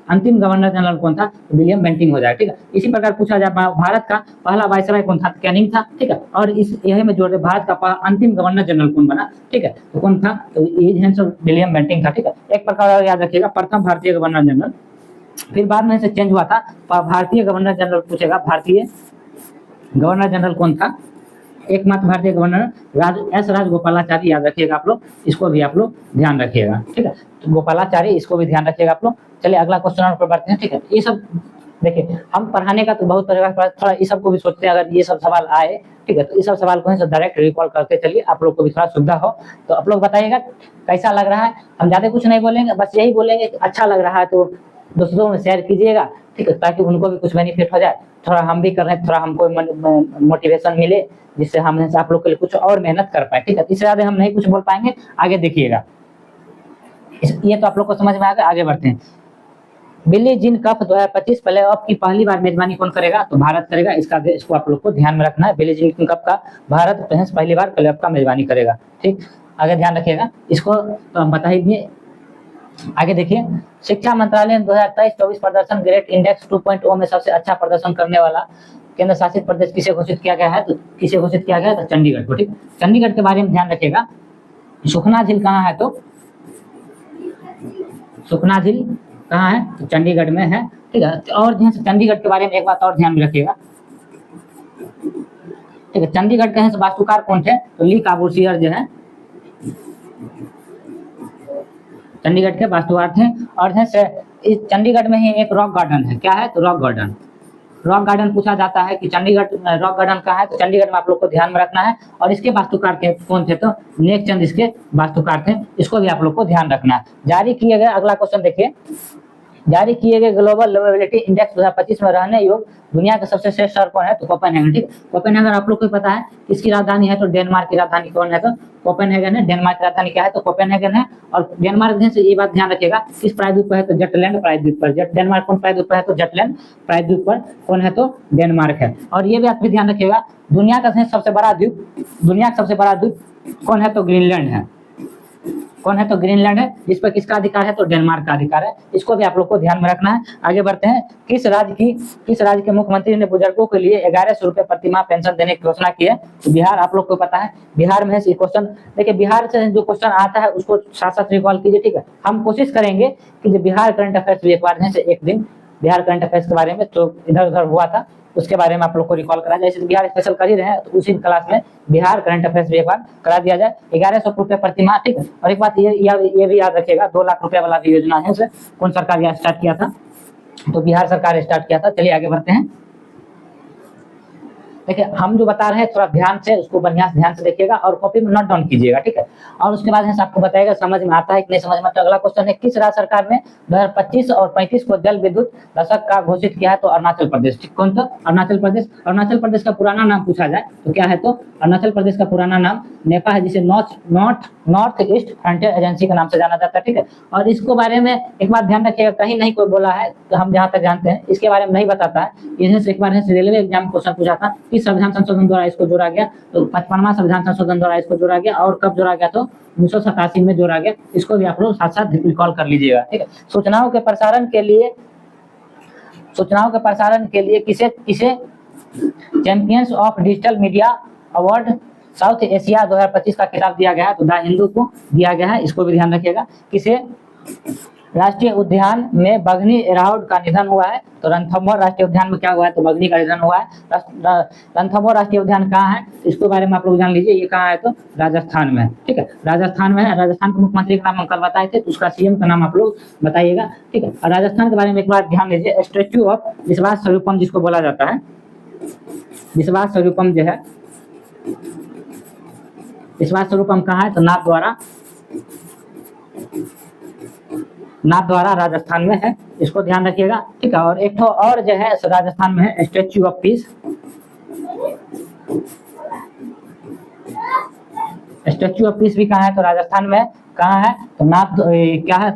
अंतिम गवर्नर जनरल कौन था तो विलियम बेंटिंग हो जाएगा, ठीक है। इसी प्रकार पूछा जाए भारत का पहला वायसराय कौन था तो कैनिंग था, ठीक है। और इस यही में जोड़ भारत का अंतिम गवर्नर जनरल कौन बना, ठीक है, तो कौन था तो विलियम बेंटिंग था, ठीक है। एक प्रकार याद रखिएगा प्रथम भारतीय गवर्नर जनरल, फिर बाद में से चेंज हुआ था, भारतीय गवर्नर जनरल पूछेगा भारतीय गवर्नर जनरल कौन था, एकमात्र भारतीय गवर्नर एस राजगोपालाचारी, याद रखिएगा आप लोग, इसको भी आप लोग ध्यान रखिएगा, ठीक है। तो गोपालाचारी, इसको भी ध्यान रखिएगा आप लोग। चलिए अगला क्वेश्चन पर बढ़ते हैं, ठीक है। ये सब देखिए हम पढ़ाने का तो बहुत तरीका, थोड़ा इस सब को भी सोचते हैं, अगर ये सब सवाल आए, ठीक है, तो इस सब सवाल को डायरेक्ट रिकॉल करते चलिए, आप लोग को भी थोड़ा सुविधा हो। तो आप लोग बताइएगा कैसा लग रहा है, हम ज्यादा कुछ नहीं बोलेंगे, बस यही बोलेंगे कि अच्छा लग रहा है तो दोस्तों में शेयर कीजिएगा, ठीक है, ताकि उनको भी कुछ बेनिफिट हो जाए, थोड़ा हम भी कर रहे हैं, थोड़ा हमको मोटिवेशन मिले, जिससे हम आप लोग के लिए कुछ और मेहनत कर पाए, ठीक है। इससे ज्यादा हम नहीं कुछ बोल पाएंगे, आगे देखिएगा। ये तो आप लोग को समझ में आ गया, आगे बढ़ते हैं। Billie Jean cup 2025 play of की पहली बार मेजबानी कौन करेगा तो भारत करेगा, इसको आप लोग को ध्यान में रखना है। बिली जीन कप का भारत पहली बार प्ले ऑफ का मेजबानी करेगा, ठीक, आगे ध्यान रखिएगा, इसको तो हम बता ही दिए। आगे देखिए, शिक्षा मंत्रालय ने 2023-24 प्रदर्शन ग्रेड इंडेक्स 2.0 में सबसे अच्छा प्रदर्शन करने वाला केंद्र शासित प्रदेश किसे घोषित किया गया है तो चंडीगढ़ को, ठीक। चंडीगढ़ के बारे में ध्यान रखिएगा। सुखना झील कहाँ है तो सुखना झील कहाँ है तो चंडीगढ़ में है, ठीक है। और चंडीगढ़ के बारे में एक बात और ध्यान में रखिएगा, ठीक है। चंडीगढ़ के वास्तुकार कौन थे तो ली काबूसियर जो है चंडीगढ़ के वास्तुकार थे। और इस चंडीगढ़ में ही एक रॉक गार्डन है, क्या है तो रॉक गार्डन पूछा जाता है कि चंडीगढ़ रॉक गार्डन कहाँ है तो चंडीगढ़ में आप लोग को ध्यान में रखना है। और इसके वास्तुकार कौन थे तो नेक चंद इसके वास्तुकार थे, इसको भी आप लोग को ध्यान रखना है। जारी किए गए अगला क्वेश्चन देखिए, जारी किए गए ग्लोबल लिवेबिलिटी इंडेक्स 2025 में रहने योग्य दुनिया का सबसे श्रेष्ठ शहर कौन है? तो कोपेनहेगन। ठीक, कोपेनहेगन आप लोग को पता है किसकी राजधानी है? तो डेनमार्क की राजधानी कौन है? तो कोपेनहेगन है। डेनमार्क की राजधानी क्या है? तो कोपेनहेगन है। और डेनमार्क देश से ये बात ध्यान रखिएगा, किस प्रायद्वीप पर है? तो जटलैंड प्रायद्वीप पर। डेनमार्क कौन प्रायद्वीप पर है? तो जटलैंड प्रायद्वीप पर कौन है? तो डेनमार्क है। और ये बात भी ध्यान रखिएगा, दुनिया का सबसे बड़ा द्वीप, दुनिया का सबसे बड़ा द्वीप कौन है? तो ग्रीनलैंड है। कौन है? तो ग्रीनलैंड है। जिस पर किसका अधिकार है? तो डेनमार्क का अधिकार है। इसको भी आप लोग को ध्यान में रखना है। आगे बढ़ते हैं। किस राज्य के मुख्यमंत्री ने बुजुर्गों के लिए 1100 रुपए प्रति माह पेंशन देने की घोषणा की है? तो बिहार। आप लोग को पता है बिहार में है। क्वेश्चन देखिए, बिहार से जो क्वेश्चन आता है उसको साथ साथ रिकॉल कीजिए। ठीक है, हम कोशिश करेंगे कि जो बिहार करंट अफेयर्स भी एक बार एक दिन बिहार करंट अफेयर्स के बारे में जो इधर उधर हुआ था उसके बारे में आप लोग को रिकॉल करा जाए। जैसे बिहार स्पेशल कर ही रहे हैं तो उसी क्लास में बिहार करंट अफेयर्स भी एक बार करा दिया जाए। 1100 रुपए प्रति माह। ठीक है, और एक बात ये भी याद रखिएगा, 2 लाख रुपए वाला भी योजना है, उसे कौन सरकार स्टार्ट किया था? तो बिहार सरकार स्टार्ट किया था। चलिए आगे बढ़ते हैं। देखिए, हम जो बता रहे हैं थोड़ा ध्यान से उसको बढ़िया से ध्यान से देखिएगा और कॉपी में नोट डाउन कीजिएगा। ठीक है, और उसके बाद आपको बताएगा समझ में आता है कि नहीं समझ में। तो अगला क्वेश्चन है, किस राज्य सरकार ने 2025 और 35 को जल विद्युत दशक का घोषित किया है? तो अरुणाचल प्रदेश। ठीक, कौन? तो अरुणाचल प्रदेश। अरुणाचल प्रदेश का पुराना नाम पूछा जाए तो क्या है? तो अरुणाचल प्रदेश का पुराना नाम नेपा है, जिसे नॉर्थ ईस्ट फ्रंटियर एजेंसी के नाम से जाना जाता है। ठीक है, और इसको बारे में एक बात ध्यान रखिएगा, कहीं नहीं कोई बोला है, तो हम जहां तक जानते हैं इसके बारे में नहीं बताता है। इन्हें से एक बार रेलवे एग्जाम क्वेश्चन पूछा था कि संविधान संशोधन द्वारा इसको जोड़ा गया, तो 55वां संविधान संशोधन द्वारा इसको जोड़ा गया। और कब जोड़ा गया? तो 1987 में जोड़ा गया। इसको भी आप लोग साथ साथ रिकॉल कर लीजिएगा। ठीक है, सूचनाओं के प्रसारण के लिए किसे champions of digital media award south Asia 2025 का खिताब दिया गया है? तो द हिंदू को दिया गया है। इसको भी ध्यान रखिएगा। किसे राष्ट्रीय उद्यान में बगनी एराउड का निधन हुआ है? तो रणथंभौर राष्ट्रीय उद्यान में क्या हुआ है? तो बगनी का निधन हुआ है। रणथंभौर राष्ट्रीय उद्यान कहाँ है? इसके बारे में आप लोग जान लीजिए। ये कहाँ है? तो राजस्थान में है। ठीक है, राजस्थान में है। राजस्थान के मुख्यमंत्री का नाम हम कल बताए थे, तो उसका सीएम का नाम आप लोग बताइएगा। ठीक है, और राजस्थान के बारे में एक बार ध्यान दीजिए, स्टेच्यू ऑफ विश्वास स्वरूपम जिसको बोला जाता है, विश्वास स्वरूपम जो है, विश्वास स्वरूपम कहाँ है? तो नाथद्वारा राजस्थान में है। इसको ध्यान रखिएगा। ठीक है, और एक और जो है राजस्थान में है, statue of peace. Statue of peace भी कहाँ है? तो राजस्थान में। कहाँ है? तो क्या है?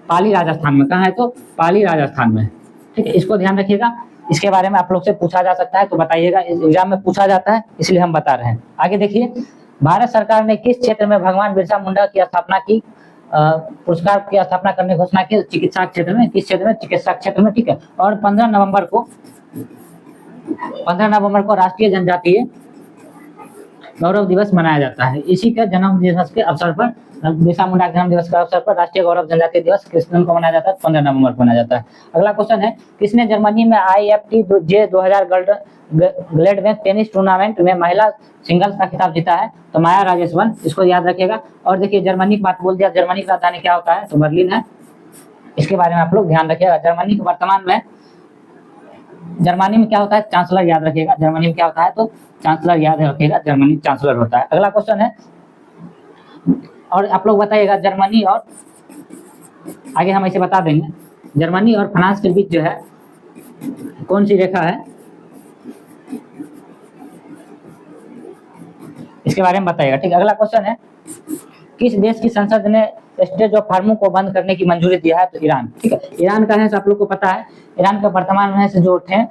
पाली राजस्थान में। कहाँ है? तो पाली राजस्थान में। ठीक है, इसको ध्यान रखिएगा। इसके बारे में आप लोग से पूछा जा सकता है, तो बताइएगा। एग्जाम में पूछा जाता है इसलिए हम बता रहे हैं। आगे देखिए, भारत सरकार ने किस क्षेत्र में भगवान बिरसा मुंडा की स्थापना की, पुरस्कार की स्थापना करने की घोषणा की? चिकित्सा क्षेत्र में। किस क्षेत्र में? चिकित्सा क्षेत्र में। ठीक है, और 15 नवंबर को राष्ट्रीय जनजातीय गौरव दिवस मनाया जाता है। इसी के जन्म दिवस के अवसर पर, बिरसा मुंडा के जन्म दिवस के अवसर पर राष्ट्रीय गौरव जनजातीय दिवस किस दिन को मनाया जाता है? 15 नवंबर को मनाया जाता है। अगला क्वेश्चन है, किसने जर्मनी में IFTJ 2000 ग्लेडबैक टेनिस टूर्नामेंट में महिला सिंगल्स का खिताब जीता है? तो माया राजेश्वन। इसको याद रखिएगा। और देखिए, जर्मनी की बात बोल दिया, जर्मनी की राजधानी क्या होता है? तो बर्लिन है। इसके बारे में आप लोग ध्यान रखिएगा। जर्मनी के वर्तमान में जर्मनी में क्या होता है? चांसलर याद रखिएगा। जर्मनी में क्या होता है? तो चांसलर याद रखिएगा, जर्मनी चांसलर होता है। अगला क्वेश्चन है, और आप लोग बताइएगा जर्मनी और आगे हम ऐसे बता देंगे, जर्मनी और फ्रांस के बीच जो है कौन सी रेखा है? इसके बारे में बताइएगा। ठीक है, अगला क्वेश्चन है, किस देश की संसद ने स्टेज ऑफ फार्मो को बंद करने की मंजूरी दिया है? तो ईरान। ठीक है, ईरान का है आप लोग को पता है, ईरान का वर्तमान में से जो थे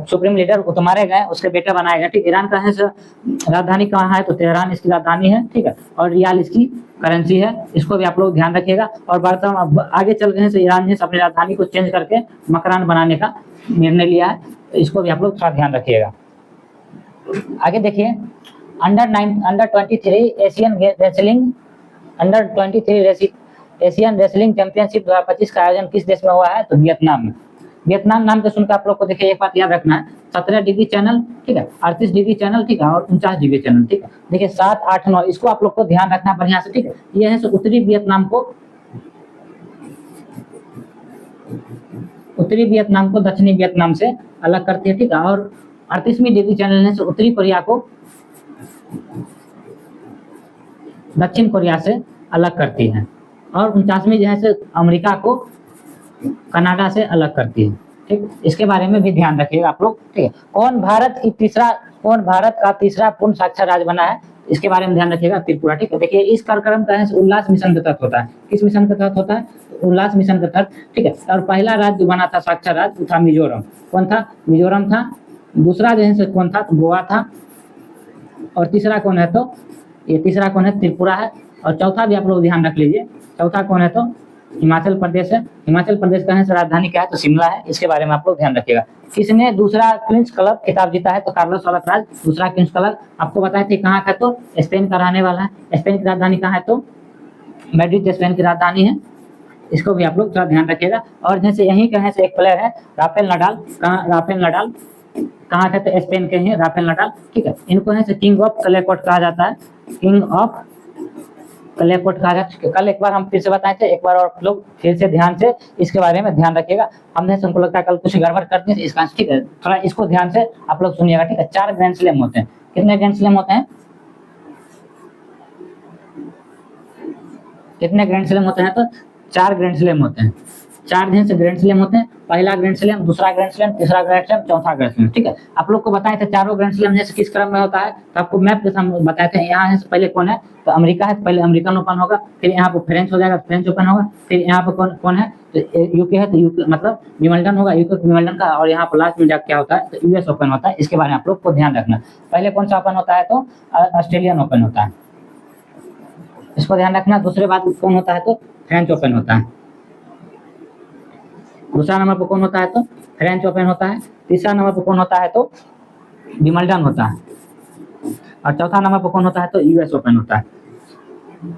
सुप्रीम लीडर वो तो मारे गए, उसके बेटे बनाए गए। ठीक, ईरान का है राजधानी कहाँ है? तो तेहरान इसकी राजधानी है। ठीक है, और रियाल इसकी करेंसी है। इसको भी आप लोग ध्यान रखिएगा। और वर्तमान आगे चल गए ईरान ने अपनी राजधानी को चेंज करके मकरान बनाने का निर्णय लिया है, तो इसको भी आप लोग थोड़ा ध्यान रखिएगा। आगे देखिए, अंडर 23 एशियन रेसलिंग चैंपियनशिप 2025 का आयोजन किस देश में हुआ है? तो वियतनाम में। वियतनाम नाम के सुनकर आप लोग को देखिए एक बात याद रखना है, 17 डिग्री चैनल, ठीक है, 38 डिग्री चैनल, ठीक है, और 49 डिग्री चैनल। ठीक है, देखिए 7, 8, 9 इसको आप लोग को ध्यान रखना बढ़िया से। ठीक है, ये है उत्तरी वियतनाम को दक्षिणी वियतनाम से अलग करती है। ठीक है, और 38वीं डिग्री चैनल है उत्तरी कोरिया को दक्षिण कोरिया से अलग करती है, और 49वीं जो है अमेरिका को कनाडा से अलग करती है। ठीक, इसके बारे में भी ध्यान रखिएगा आप लोग। ठीक है, कौन भारत का तीसरा पूर्ण साक्षर राज्य बना है, इसके बारे में ध्यान रखिएगा, त्रिपुरा। ठीक है, देखिए इस कार्यक्रम का है उल्लास मिशन के तहत होता है। किस मिशन के तहत होता है? उल्लास मिशन के तहत। ठीक है, और पहला राज्य जो बना था साक्षर राज्य, वो था मिजोरम। कौन था? मिजोरम था। दूसरा जो है कौन था? तो गोवा था। और तीसरा कौन है? तो ये तीसरा कौन है? त्रिपुरा है। और चौथा भी आप लोग ध्यान रख लीजिए, चौथा कौन है? तो हिमाचल प्रदेश है। हिमाचल प्रदेश का है राजधानी क्या है? तो शिमला है। इसके बारे में आप लोग ध्यान रखिएगा। किसने दूसरा क्वींस क्लब खिताब जीता है? तो कार्लोस अल्काराज दूसरा क्वींस क्लब। आपको बताया थे कहाँ का? तो स्पेन का रहने वाला है। स्पेन की राजधानी कहाँ है? तो मैड्रिड स्पेन की राजधानी है। इसको भी आप लोग थोड़ा ध्यान रखिएगा। और जैसे यहीं कहीं से एक प्लेयर है राफेल नडाल। कहाँ राफेल नडाल? कहाँ के? तो स्पेन के हैं राफेल नडाल। ठीक है, इनको है किंग ऑफ क्ले कोर्ट कहा जाता है। किंग ऑफ क्ले कोर्ट कहा जाता है। कल एक बार हम फिर से बताए थे, एक बार और आप लोग फिर से ध्यान से इसके बारे में ध्यान रखिएगा। हमने हमको लगता है कल कुछ गड़बड़ कर दी इसका। ठीक है, थोड़ा इसको ध्यान से आप लोग सुनिएगा। ठीक है, 4 ग्रैंड स्लैम होते हैं। कितने ग्रैंड स्लैम होते हैं? कितने ग्रैंड स्लैम होते हैं? तो 4 ग्रैंड स्लैम होते हैं। 4 दिन से ग्रैंड स्लैम होते हैं। पहला ग्रैंड स्लैम, दूसरा ग्रैंड स्लैम, तीसरा ग्रैंड स्लैम, चौथा ग्रैंड स्लैम। ठीक है, आप लोग को बताए थे चारों ग्रैंड स्लैम जैसे किस क्रम में होता है, तो आपको मैप के सामने बताए थे। यहाँ है पहले कौन है? तो अमेरिका है, पहले अमेरिकन ओपन होगा, फिर यहाँ पर फ्रेंच हो जाएगा, फ्रेंच ओपन होगा, फिर यहाँ पर कौन कौन है? तो यूके है, तो यूके मतलब विमल्डन होगा, यूके विमल्डन का। और यहाँ पर लास्ट में जाकर क्या होता है? तो यूएस ओपन होता है। इसके बारे में आप लोग को ध्यान रखना। पहले कौन सा ओपन होता है? तो ऑस्ट्रेलियन ओपन होता है, इसको ध्यान रखना। दूसरे बात कौन होता है? तो फ्रेंच ओपन होता है। दूसरा नंबर पर कौन होता है? तो फ्रेंच ओपन होता है। तीसरा नंबर पर कौन होता है? तो विमल्डन होता है। और चौथा नंबर पर कौन होता है? तो यूएस ओपन होता है।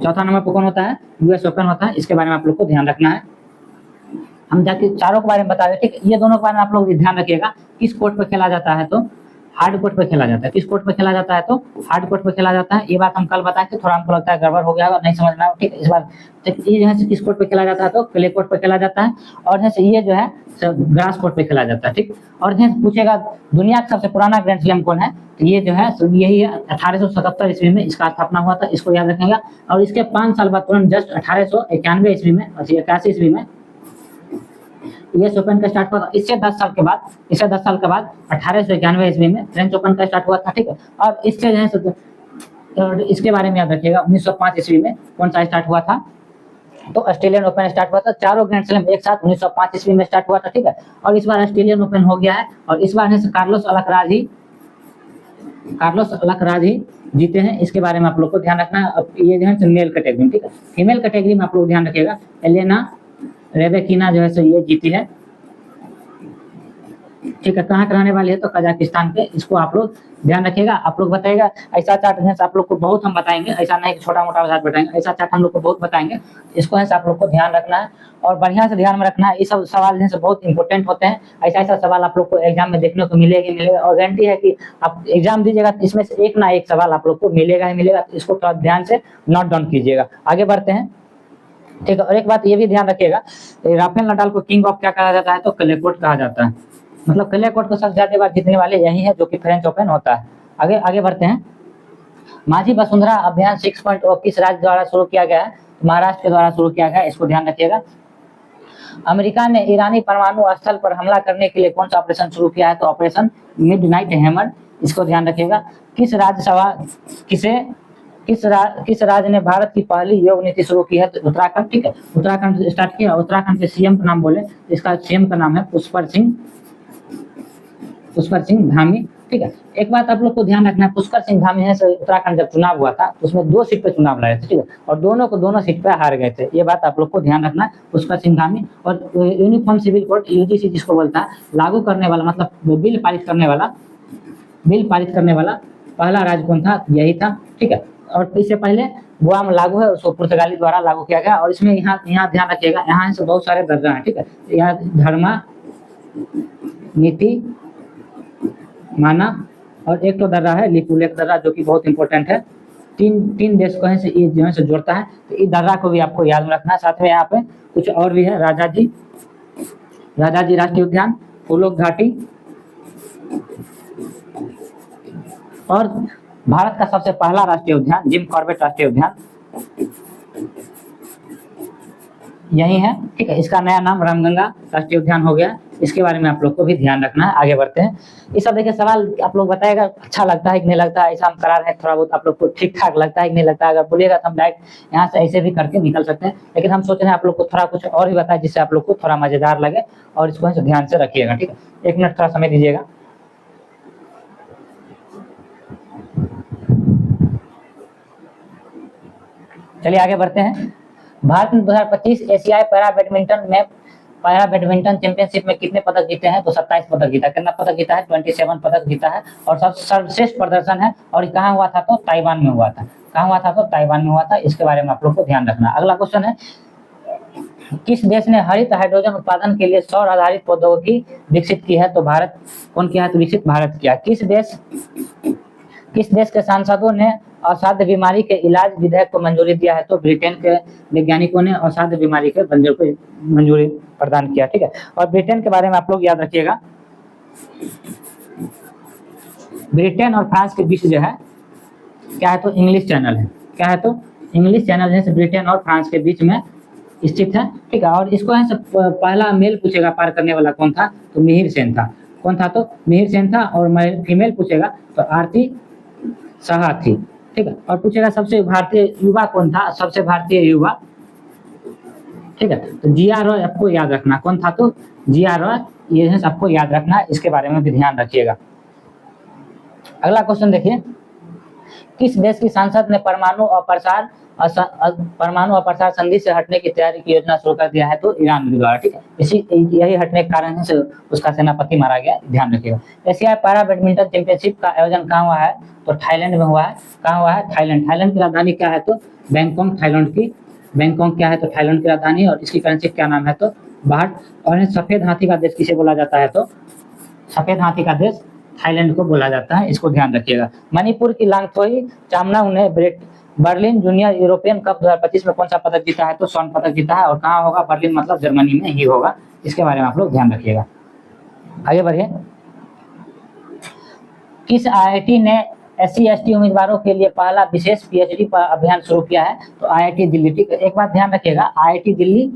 चौथा नंबर पर कौन होता है? यूएस ओपन होता है। इसके बारे में आप लोग को ध्यान रखना है। हम जाके चारों के बारे में बता रहे। ठीक है, ये दोनों के बारे में आप लोग ध्यान रखिएगा। किस कोर्ट पर खेला जाता है? तो हार्ड कोर्ट पे खेला जाता है। किस कोर्ट पे खेला जाता है? तो हार्ड कोर्ट पे खेला जाता है। ये बात हम कल बताए थे, थोड़ा हमको लगता है गड़बड़ हो गया होगा, नहीं समझना। ठीक है, इस बार ये जो है किस कोर्ट पे खेला जाता है? तो क्ले कोर्ट पे खेला जाता है। और जैसे ये जो है ग्रास कोर्ट पे खेला जाता है। ठीक, और जैसे पूछेगा दुनिया का सबसे पुराना ग्रैंड स्लैम कौन है? तो ये जो है यही है, 1877 ईस्वी में इसका स्थापना हुआ था। इसको याद रखेंगे। और इसके 5 साल बाद तुरंत जस्ट 1891 ईस्वी में, 81 ईस्वी में यूएस ओपन का स्टार्ट हुआ था। इससे 10 साल के बाद 1891 ईस्वी में फ्रेंच ओपन का स्टार्ट हुआ था। ठीक है, और इससे जो है और इसके बारे में याद रखिएगा, 1905 ईस्वी में कौन सा स्टार्ट हुआ था? तो ऑस्ट्रेलियन ओपन स्टार्ट हुआ था। चारों ग्रैंड स्लैम एक साथ 1905 ईस्वी में स्टार्ट हुआ था। ठीक है, और इस बार ऑस्ट्रेलियन ओपन हो गया है। और इस बार है कार्लोस अल्काराज ही जीते हैं। इसके बारे में आप लोग को ध्यान रखना है। अब ये जो है मेल कैटेगरी। ठीक है, फीमेल कैटेगरी में आप लोग ध्यान रखिएगा, एलेना रेबेकिना जो है सो ये जीती है। ठीक है, कहाँ कराने वाली है? तो कजाकिस्तान पे। इसको आप लोग ध्यान रखिएगा। आप लोग बताइएगा ऐसा चार्ट है आप लोग को बहुत हम बताएंगे, ऐसा नहीं छोटा मोटा चार्ट बताएंगे, ऐसा चार्ट हम लोग को बहुत बताएंगे। इसको है आप लोग को ध्यान रखना है और बढ़िया से ध्यान में रखना है। ये सब सवाल जो है बहुत इंपॉर्टेंट होते हैं। ऐसा ऐसा सवाल आप लोग को एग्जाम में देखने को मिलेगा और गारंटी है कि आप एग्जाम दीजिएगा तो इसमें से एक ना एक सवाल आप लोग को मिलेगा ही मिलेगा। तो इसको थोड़ा ध्यान से नोट डाउन कीजिएगा। आगे बढ़ते हैं। ठीक है, और एक बात ये भी ध्यान रखिएगा, राफेल नडाल को किंग ऑफ क्या कहा जाता है? तो क्ले कोर्ट कहा जाता है। मतलब क्ले कोर्ट को सबसे ज्यादा बार जीतने वाले यही है, जो कि फ्रेंच ओपन होता है। आगे आगे बढ़ते हैं। माझी वसुंधरा अभियान 6.0 किस राज्य द्वारा शुरू किया गया है? महाराष्ट्र के द्वारा शुरू किया गया है। इसको ध्यान रखिएगा। अमेरिका ने ईरानी परमाणु स्थल पर हमला करने के लिए कौन सा ऑपरेशन शुरू किया है? तो ऑपरेशन मिडनाइट हैमर। इसको ध्यान रखिएगा। किस राज्य ने भारत की पहली योग नीति शुरू की है? तो उत्तराखंड। ठीक है, उत्तराखंड से स्टार्ट किया। उत्तराखंड के सीएम का नाम बोले, इसका सीएम का नाम है पुष्कर सिंह धामी। ठीक है, एक बात आप लोग को ध्यान रखना है, पुष्कर सिंह धामी है उत्तराखंड जब चुनाव हुआ था तो उसमें 2 सीट पे चुनाव लड़े थे। ठीक है, और दोनों सीट पे हार गए थे। ये बात आप लोग को ध्यान रखना है। पुष्कर सिंह धामी। और यूनिफॉर्म सिविल कोड यूजीसी जिसको बोलता है, लागू करने वाला मतलब बिल पारित करने वाला पहला राज्य कौन था? यही था। ठीक है, और इससे पहले गोवा में लागू है, उसको पुर्तगाली द्वारा लागू किया गया। और इसमें यहाँ ध्यान रखिएगा, यहाँ से बहुत सारे दर्जा हैं। ठीक है, यहाँ धर्मा, नीति, माना और एक तो दर्रा है लिपुलेख दर्रा, जो कि बहुत इंपॉर्टेंट है। तीन देश को है से ये जो है से जोड़ता है। तो इस दर्रा को भी आपको याद में रखना है। साथ में यहाँ पे कुछ और भी है, राजाजी राष्ट्रीय उद्यान, फूलोक घाटी, और भारत का सबसे पहला राष्ट्रीय उद्यान जिम कॉर्बेट राष्ट्रीय उद्यान। यही है, ठीक है। इसका नया नाम रामगंगा राष्ट्रीय उद्यान हो गया। इसके बारे में आप लोग को भी ध्यान रखना है। आगे बढ़ते हैं। ये सब देखिए सवाल आप लोग बताएगा अच्छा लगता है कि नहीं लगता है, ऐसा हम करा रहे हैं, थोड़ा बहुत आप लोग को ठीक ठाक लगता है कि नहीं लगता है। अगर बोलिएगा तो हम डायरेक्ट यहाँ से ऐसे भी करके निकल सकते हैं, लेकिन हम सोच रहे हैं आप लोग को थोड़ा कुछ और भी बताए जिससे आप लोग को थोड़ा मजेदार लगे, और इसको ध्यान से रखिएगा, ठीक है। 1 मिनट थोड़ा समय दीजिएगा। चलिए आगे बढ़ते हैं। भारत ने 2025 एशियाई पैरा बैडमिंटन चैंपियनशिप में कितने पदक जीते हैं? तो 27 पदक जीता। कितना पदक जीता है? 27 पदक जीता है, और सर्वश्रेष्ठ प्रदर्शन है। और कहाँ हुआ था? तो ताइवान में हुआ था। कहाँ हुआ था? तो ताइवान में हुआ था। इसके बारे में आप लोग को ध्यान रखना। अगला क्वेश्चन है, किस देश ने हरित हाइड्रोजन उत्पादन के लिए सौर आधारित प्रौद्योगिकी विकसित की है? तो भारत। कौन किया है? तो विकसित भारत किया। किस देश के सांसदों ने असाध्य बीमारी के इलाज विधेयक को मंजूरी दिया है? तो ब्रिटेन के वैज्ञानिकों ने असाध्य बीमारी के विधेयक को मंजूरी प्रदान किया, ठीक है। और ब्रिटेन के बारे में आप लोग याद रखिएगा, ब्रिटेन और फ्रांस के बीच जो है क्या है? तो इंग्लिश चैनल है। क्या है? तो इंग्लिश चैनल है, ब्रिटेन और फ्रांस के बीच में स्थित है, ठीक है। और इसको है पहला मेल पूछेगा पार करने वाला कौन था? तो मिहिर सेन था। कौन था? तो मिहिर सेन था। और फीमेल पूछेगा तो आरती साहा थी, ठीक है। और पूछेगा सबसे भारतीय युवा कौन था? सबसे भारतीय युवा, ठीक है। तो जिया रॉय आपको याद रखना। कौन था? तो जिया रॉय, ये है आपको याद रखना। इसके बारे में भी ध्यान रखिएगा। अगला क्वेश्चन देखिए, किस देश की संसद ने परमाणु अप्रसार संधि से हटने की तैयारी की योजना शुरू कर दिया है? तो ईरान के द्वारा, ठीक है। यही हटने के कारण से उसका सेनापति मारा गया, ध्यान रखिएगा। एशियाई पैरा बैडमिंटन चैंपियनशिप का आयोजन कहाँ हुआ है? तो थाईलैंड में हुआ है। कहाँ हुआ है? थाईलैंड। थाईलैंड की राजधानी क्या है? तो बैंकॉक। थाईलैंड की बैंकॉक क्या है? तो थाईलैंड की राजधानी। और इसकी करेंसी क्या नाम है? तो बाहट। और सफेद हाथी का देश किसे बोला जाता है? तो सफेद हाथी का देश थाईलैंड को बोला जाता है। इसको ध्यान रखिएगा। मणिपुर की लांगथोई चामनांग ने बर्लिन जूनियर यूरोपियन कप 2025 में कौन सा पदक जीता है? तो स्वर्ण पदक जीता है। और कहाँ होगा? बर्लिन मतलब जर्मनी में ही होगा। इसके बारे में आप लोग ध्यान रखिएगा। आगे बढ़िए। किस IIT ने SC/ST उम्मीदवारों के लिए पहला विशेष PhD अभियान शुरू किया है? तो IIT दिल्ली, ठीक है। एक बात ध्यान रखिएगा, IIT दिल्ली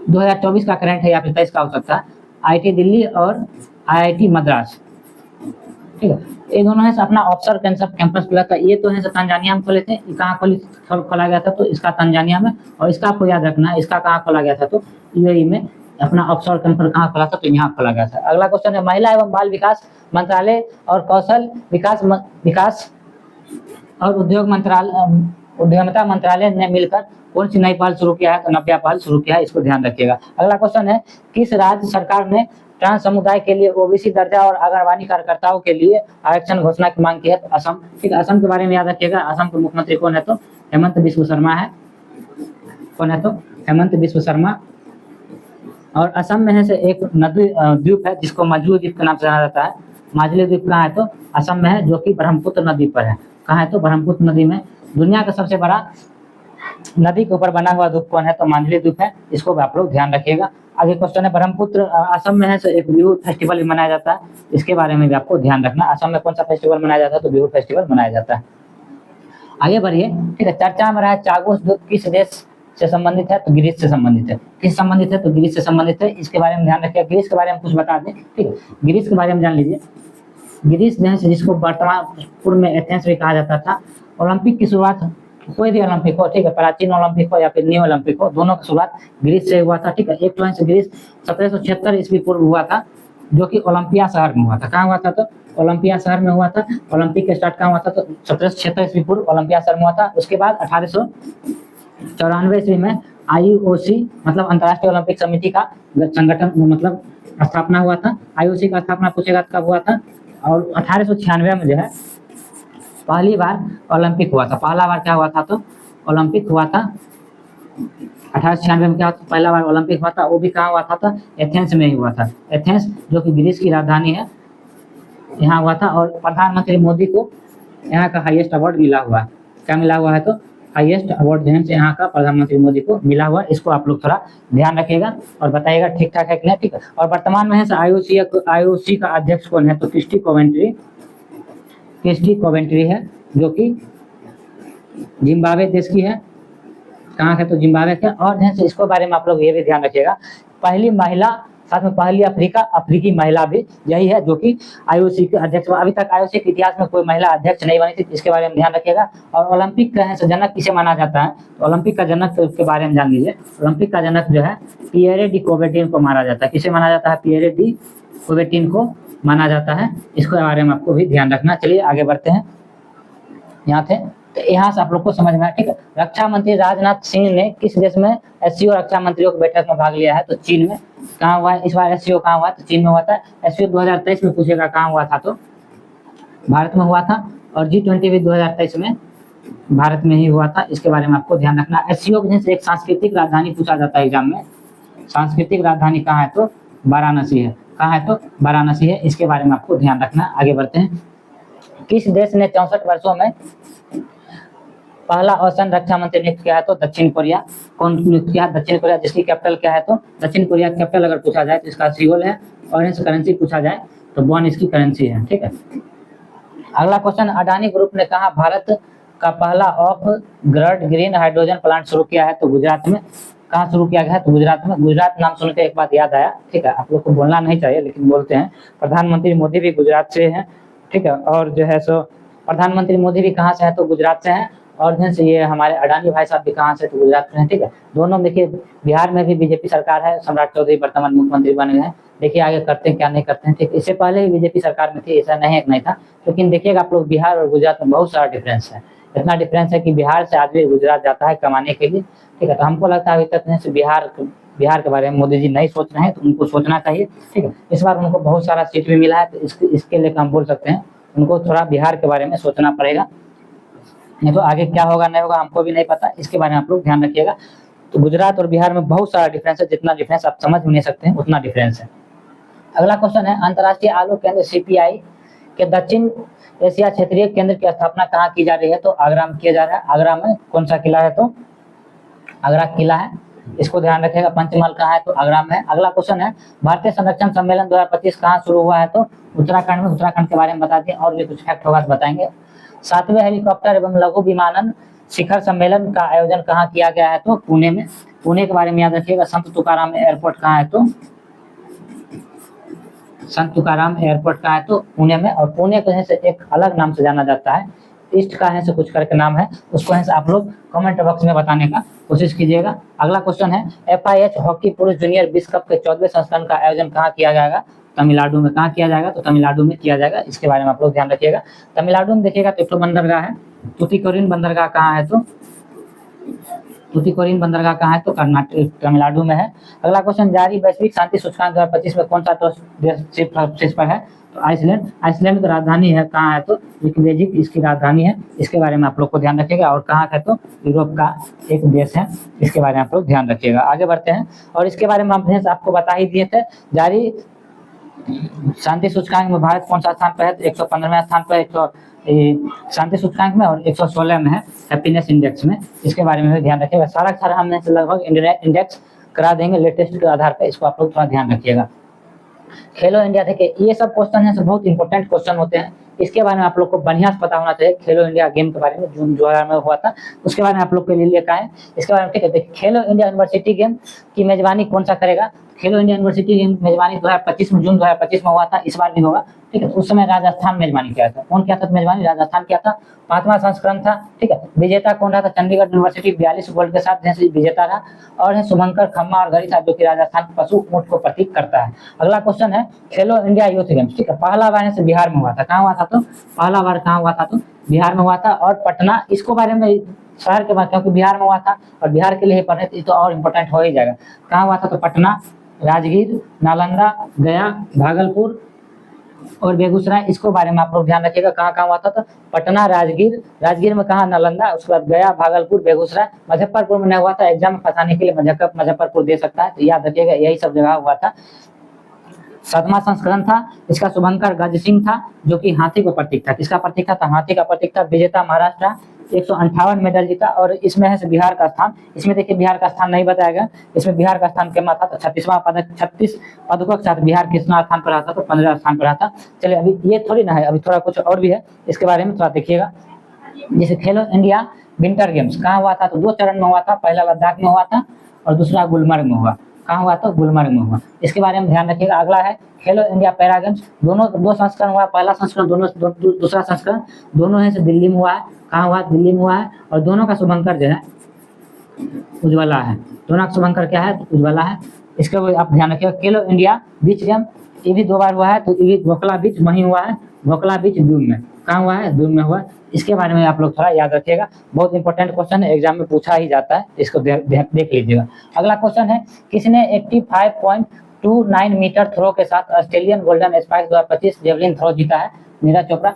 2024 का करंट है या फिर 23 का हो सकता है। IIT दिल्ली और IIT मद्रास, ठीक है। ये दोनों है अपना ऑफिसर कैंपस खुला था। ये तो है तंजानिया में खोले थे। कहाँ खोला गया था? तो इसका तंजानिया में। और इसका आपको याद रखना है, इसका कहाँ खोला गया था? तो UAE में। अपना ऑफिसर कैंपस कहाँ खोला था? तो यहाँ खोला गया था। अगला क्वेश्चन है, महिला एवं बाल विकास मंत्रालय और कौशल विकास और उद्यमिता मंत्रालय ने मिलकर कौन सी नई पहल शुरू किया है? तो नव्या पहल शुरू किया है। इसको ध्यान रखिएगा। अगला क्वेश्चन है, किस राज्य सरकार ने ट्रांस समुदाय के लिए OBC दर्जा और आंगनबाड़ी कार्यकर्ताओं के लिए आरक्षण घोषणा की मांग की है? तो असम, ठीक है। असम के बारे में याद रखिएगा। असम के मुख्यमंत्री कौन है? तो हेमंत बिस्व शर्मा है। कौन है? तो हेमंत बिस्व शर्मा। और असम में है से एक नदी द्वीप है जिसको माजुली द्वीप के नाम से जाना जाता है। माजुली द्वीप कहाँ है? तो असम में है, जो कि ब्रह्मपुत्र नदी पर है। कहाँ है? तो ब्रह्मपुत्र नदी में। दुनिया का सबसे बड़ा नदी के ऊपर बना हुआ द्वीप कौन है? तो माजुली द्वीप है। इसको भी आप लोग ध्यान रखिएगा। आगे क्वेश्चन है, ब्रह्मपुत्र असम में है से एक बिहू फेस्टिवल मनाया जाता है। इसके बारे में भी आपको ध्यान रखना। असम में कौन सा फेस्टिवल मनाया जाता है? तो बिहू फेस्टिवल मनाया जाता है। आगे बढ़िए, ठीक है। चर्चा में रहा चागोस द्वीप किस देश से संबंधित है? तो ग्रीस से संबंधित है। किस संबंधित है? तो ग्रीस से संबंधित है। इसके बारे में ध्यान रखिए। ग्रीस के बारे में कुछ बता दें, ठीक है। ग्रीस के बारे में जान लीजिए। ग्रीस जो है जिसको वर्तमान पूर्व में एथेंस भी कहा जाता था। ओलंपिक की शुरुआत, कोई भी ओलंपिक हो, ठीक है, प्राचीन ओलंपिक हो या फिर न्यू ओलंपिक हो, दोनों की शुरुआत ग्रीस से हुआ था, ठीक है। एक तो ग्रीस 1776 ईस्वी पूर्व हुआ था, जो कि ओलंपिया शहर में हुआ था। कहाँ हुआ था? तो ओलंपिया शहर में हुआ था। ओलंपिक का स्टार्ट कहाँ हुआ था? तो 1776 ईस्वी पूर्व ओलंपिया शहर में हुआ था। उसके बाद 1894 ईस्वी में IOC मतलब अंतर्राष्ट्रीय ओलंपिक समिति का संगठन मतलब स्थापना हुआ था। IOC का स्थापना पूछेगा कब हुआ था? और 1896 में जो है पहली बार ओलंपिक हुआ था। पहला बार क्या हुआ था? तो ओलंपिक हुआ था 1896 में। क्या पहला बार ओलंपिक हुआ था? वो भी कहाँ हुआ था? तो एथेंस में ही हुआ था। एथेंस जो कि ग्रीस की राजधानी है, यहाँ हुआ था। और प्रधानमंत्री मोदी को यहाँ का हाईएस्ट अवार्ड मिला हुआ है। क्या मिला हुआ है? तो हाईएस्ट अवार्ड जो है यहाँ का प्रधानमंत्री मोदी को मिला हुआ है। इसको आप लोग थोड़ा ध्यान रखिएगा और बताइएगा ठीक ठाक है कि नहीं, ठीक है। और वर्तमान में है IOC का अध्यक्ष कौन है? तो क्रिस्टी कोवेंट्री है, जो कि जिम्बाब्वे देश की है। कहाँ के, तो जिम्बाब्वे के। और ध्यान से इसको बारे में आप लोग ये भी ध्यान रखिएगा, पहली महिला, साथ में पहली अफ्रीकी महिला भी यही है जो कि आईओसी के अध्यक्ष। अभी तक आईओसी के इतिहास में कोई महिला अध्यक्ष नहीं बनी थी, इसके बारे में ध्यान रखिएगा। और ओलंपिक का है जनक किसे माना जाता है, तो ओलंपिक का जनक के बारे में जान लीजिए। ओलंपिक का जनक जो है पियरे डी कूबरटीन को माना जाता है। किसे माना जाता है, पियरे डी कूबरटीन को माना जाता है। इसके बारे में आपको भी ध्यान रखना। चलिए आगे बढ़ते हैं। यहाँ थे, तो यहाँ से आप लोग को समझ में आया, ठीक है। रक्षा मंत्री राजनाथ सिंह ने किस देश में एससीओ रक्षा मंत्रियों की बैठक में भाग लिया है, तो चीन में। कहाँ हुआ है इस बार एससीओ, कहाँ हुआ है, तो चीन में हुआ था। एससीओ 2023 में पूछेगा कहाँ हुआ था, तो भारत में हुआ था। और G20 भी 2023 में भारत में ही हुआ था। इसके बारे में आपको ध्यान रखना। एससीओ से एक सांस्कृतिक राजधानी पूछा जाता है एग्जाम में। सांस्कृतिक राजधानी कहाँ है, तो वाराणसी है। कहाँ है, तो वाराणसी है। इसके बारे में आपको ध्यान रखना। आगे बढ़ते हैं। किस देश ने 64 वर्षों में पहला औसत रक्षा मंत्री नियुक्त किया है, तो दक्षिण कोरिया। कौन नियुक्त किया, दक्षिण कोरिया, जिसकी कैपिटल क्या है, तो दक्षिण कोरिया कैपिटल अगर पूछा जाए तो इसका सियोल है। और इस करेंसी पूछा जाए तो वॉन इसकी करेंसी है, ठीक है। अगला क्वेश्चन, अडानी ग्रुप ने कहा भारत का पहला of grid green hydrogen plant शुरू किया है, तो गुजरात में। कहाँ शुरू किया गया है, तो गुजरात में। गुजरात नाम सुनकर एक बात याद आया, ठीक है, आप लोग को बोलना नहीं चाहिए लेकिन बोलते हैं। प्रधानमंत्री मोदी भी गुजरात से हैं, ठीक है। और जो है सो प्रधानमंत्री मोदी भी कहाँ से है, तो गुजरात से हैं। और ध्यान से ये हमारे अडानी भाई साहब भी कहाँ से, तो गुजरात में हैं, ठीक है। दोनों देखिए, बिहार में भी बीजेपी सरकार है, सम्राट चौधरी वर्तमान मुख्यमंत्री बने हैं। देखिए आगे करते हैं क्या नहीं करते हैं, ठीक। इससे पहले ही बीजेपी सरकार में थी, ऐसा नहीं था। लेकिन देखिएगा आप लोग, बिहार और गुजरात में बहुत सारा डिफरेंस है। इतना डिफरेंस है कि बिहार से आदमी गुजरात जाता है कमाने के लिए, ठीक है। तो हमको लगता है अभी तक बिहार के बारे में मोदी जी नहीं सोच रहे हैं, तो उनको सोचना चाहिए, ठीक है। इस बार उनको बहुत सारा सीट भी मिला है, तो इसके लिए हम बोल सकते हैं उनको थोड़ा बिहार के बारे में सोचना पड़ेगा। नहीं तो आगे क्या होगा नहीं होगा हमको भी नहीं पता। इसके बारे में आप लोग ध्यान रखिएगा। तो गुजरात और बिहार में बहुत सारा डिफरेंस है, जितना डिफरेंस आप समझ भी नहीं सकते हैं उतना डिफरेंस है। अगला क्वेश्चन है, अंतर्राष्ट्रीय आलू केंद्र सीपीआई के दक्षिण एशिया क्षेत्रीय केंद्र की स्थापना कहाँ की जा रही है, तो आगरा में किया जा रहा है। आगरा में कौन सा किला है, तो आगरा किला है। इसको ध्यान रखिएगा। पंचमहल कहाँ है, तो आगरा में है। अगला क्वेश्चन है, भारतीय संरक्षण सम्मेलन 2025 कहाँ शुरू हुआ है, तो उत्तराखंड में। उत्तराखंड के बारे में बता दें, और भी कुछ फैक्ट होगा तो बताएंगे। 7वें हेलीकॉप्टर एवं लघु विमानन शिखर सम्मेलन का आयोजन कहाँ किया गया है, तो पुणे में। पुणे के बारे में याद रखिएगा। संत तुकाराम एयरपोर्ट कहाँ है, तो संत तुकाराम एयरपोर्ट कहाँ है, तो पुणे में। और पुणे को से एक अलग नाम से जाना जाता है, ईस्ट का है से कुछ करके नाम है, उसको है से आप लोग कमेंट बॉक्स में बताने का कोशिश कीजिएगा। अगला क्वेश्चन है, FIH हॉकी पुरुष जूनियर विश्व कप के 14वें संस्करण का आयोजन कहाँ किया जाएगा, तमिलनाडु में। कहाँ किया जाएगा, तो तमिलनाडु में किया जाएगा। इसके बारे में आप लोग ध्यान रखिएगा। तमिलनाडु में देखिएगा तो एक बंदरगाह है, तूतीकोरिन बंदरगाह कहाँ है, तो तूतीकोरिन बंदरगाह कहाँ है, तो कर्नाटक तमिलनाडु में है। अगला क्वेश्चन, जारी वैश्विक शांति सूचकांक 2025 में कौन सा देश शीर्ष पर है, तो आइसलैंड। आइसलैंड की राजधानी है कहाँ है, तो रिकवेजिक इसकी राजधानी है। इसके बारे में आप लोग को ध्यान रखिएगा। और कहाँ है, तो यूरोप का एक देश है। इसके बारे में आप लोग ध्यान रखिएगा। आगे बढ़ते हैं। और इसके बारे में हम आपको बता ही दिए थे, जारी शांति सूचकांक में भारत कौन सा स्थान पर है, तो 115वें स्थान पर शांति सूचकांक में, और 116 में है हैप्पीनेस इंडेक्स में। इसके बारे में भी ध्यान रखिएगा। सारा हमने लगभग इंडेक्स करा देंगे लेटेस्ट के आधार पर। इसको आप लोग थोड़ा ध्यान रखिएगा। खेलो इंडिया, देखिए ये सब क्वेश्चन है बहुत इंपॉर्टेंट क्वेश्चन होते हैं। इसके बारे में आप लोग को बढ़िया से पता होना चाहिए। खेलो इंडिया गेम के बारे में जून 2000 में हुआ था, उसके बारे में आप लोग के लिए लिखा है। इसके बारे में ठीक है, खेलो इंडिया यूनिवर्सिटी गेम की मेजबानी कौन सा करेगा। खेलो इंडिया यूनिवर्सिटी गेम मेजबानी 2025 में, जून 2025 में हुआ था। इस बार भी होगा, ठीक है। उस समय राजस्थान मेजबानी किया था। कौन किया था मेजबानी, राजस्थान किया था। 5वां संस्करण था, ठीक है। विजेता कौन रहा था, चंडीगढ़ यूनिवर्सिटी 42 गोल्ड के साथ जैसे विजेता रहा। और है शुभंकर खम्मा और गरी साहब, जो कि राजस्थान पशु ऊंट को प्रतीक करता है। अगला क्वेश्चन है, खेलो इंडिया यूथ गेम्स, ठीक है। पहला बार से बिहार में हुआ था। कहाँ हुआ था, तो पहला बार कहाँ हुआ था, तो बिहार में हुआ था। और पटना, इसको बारे में शहर के बाद, क्योंकि बिहार में हुआ था और बिहार के लिए ही पढ़े थे, तो और इम्पोर्टेंट हो ही जाएगा। कहाँ हुआ था, तो पटना, राजगीर, नालंदा, गया, भागलपुर और बेगूसराय। इसको बारे में आप लोग ध्यान रखिएगा। कहाँ कहाँ हुआ था, तो पटना, राजगीर में कहाँ, नालंदा, उसके बाद गया, भागलपुर, बेगूसराय। मुजफ्फरपुर में नहीं हुआ था। एग्जाम में फंसाने के लिए मुजफ्फरपुर दे सकता है, तो याद रखिएगा यही सब जगह हुआ था। 7वां संस्करण था। इसका शुभंकर गज सिंह था, जो कि हाथी को प्रतीक था। किसका प्रतीक था, तो हाथी का प्रतीक था। विजेता महाराष्ट्र, 158 मेडल जीता। और इसमें है बिहार का स्थान, इसमें देखिए बिहार का स्थान नहीं बताया गया। इसमें बिहार का स्थान क्या था, तो 36वां पदक, 36 पदकों के साथ बिहार कितना स्थान पर रहा था, तो 15 स्थान पर रहा था। चलिए अभी ये थोड़ी ना है, अभी थोड़ा कुछ और भी है, इसके बारे में थोड़ा देखिएगा। जैसे खेलो इंडिया विंटर गेम्स कहाँ हुआ था? तो 2 चरण में हुआ था, पहला लद्दाख में हुआ था और दूसरा गुलमर्ग में हुआ। कहाँ हुआ? तो गुलमर्ग में हुआ। इसके बारे में ध्यान रखिएगा। अगला है खेलो इंडिया पैरा गेम्स, दोनों 2 संस्करण हुआ, पहला संस्करण दोनों दूसरा संस्करण दोनों है से दिल्ली में हुआ है। कहाँ हुआ? दिल्ली में हुआ है। और दोनों का शुभंकर जो है उज्ज्वला है। दोनों का शुभंकर क्या है? उज्ज्वला है। इसका आप ध्यान रखिएगा। खेलो इंडिया बीच गेम ये भी 2 बार हुआ है, तो ये गोखला बीच वहीं हुआ है, गोखला बीच दून में। कहाँ हुआ है? दून में हुआ। इसके बारे में आप लोग थोड़ा याद रखिएगा, बहुत इंपॉर्टेंट क्वेश्चन है, एग्जाम में पूछा ही जाता है, इसको देख लीजिएगा। अगला क्वेश्चन है, किसने 85.29 मीटर थ्रो के साथ Australian Golden Spike 2025 javelin throw जीता है? नीरज चोपड़ा।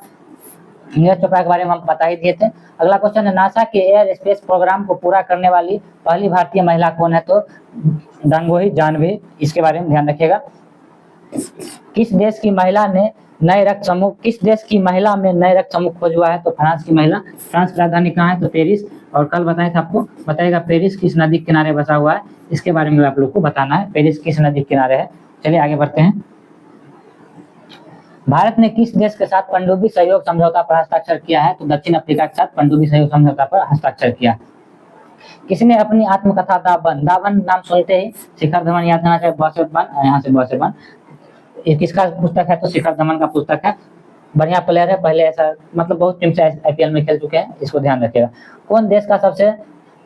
नीरज चोपड़ा के बारे में हम बता ही दिए थे। अगला क्वेश्चन है, नासा के एयर स्पेस प्रोग्राम को पूरा करने वाली पहली भारतीय महिला कौन है? तो गंगोही जानवी। इसके बारे में ध्यान रखिएगा। किस देश की महिला में नए रक्त समूह खोज हुआ है? तो फ्रांस की महिला। फ्रांस की राजधानी कहाँ है? तो पेरिस। और कल बताया था आपको, बताएगा पेरिस किस नदी के किनारे बसा हुआ है, इसके बारे में आप लोग को बताना है, पेरिस किस नदी के किनारे है। चलिए आगे बढ़ते हैं। भारत ने किस देश के साथ पनडुब्बी सहयोग समझौता पर हस्ताक्षर किया है? तो दक्षिण अफ्रीका के साथ पनडुब्बी सहयोग समझौता पर हस्ताक्षर किया। किसने अपनी आत्मकथा दावन, दावन नाम सुनते ही शिखर धवन याद करना चाहिए, बॉसेटबन, यहाँ से बॉसेटबन। ये किसका पुस्तक है? तो शिखर धवन का पुस्तक है। बढ़िया प्लेयर है, पहले ऐसा मतलब बहुत टीम से आईपीएल में खेल चुके हैं, इसको ध्यान रखिएगा। कौन देश का सबसे,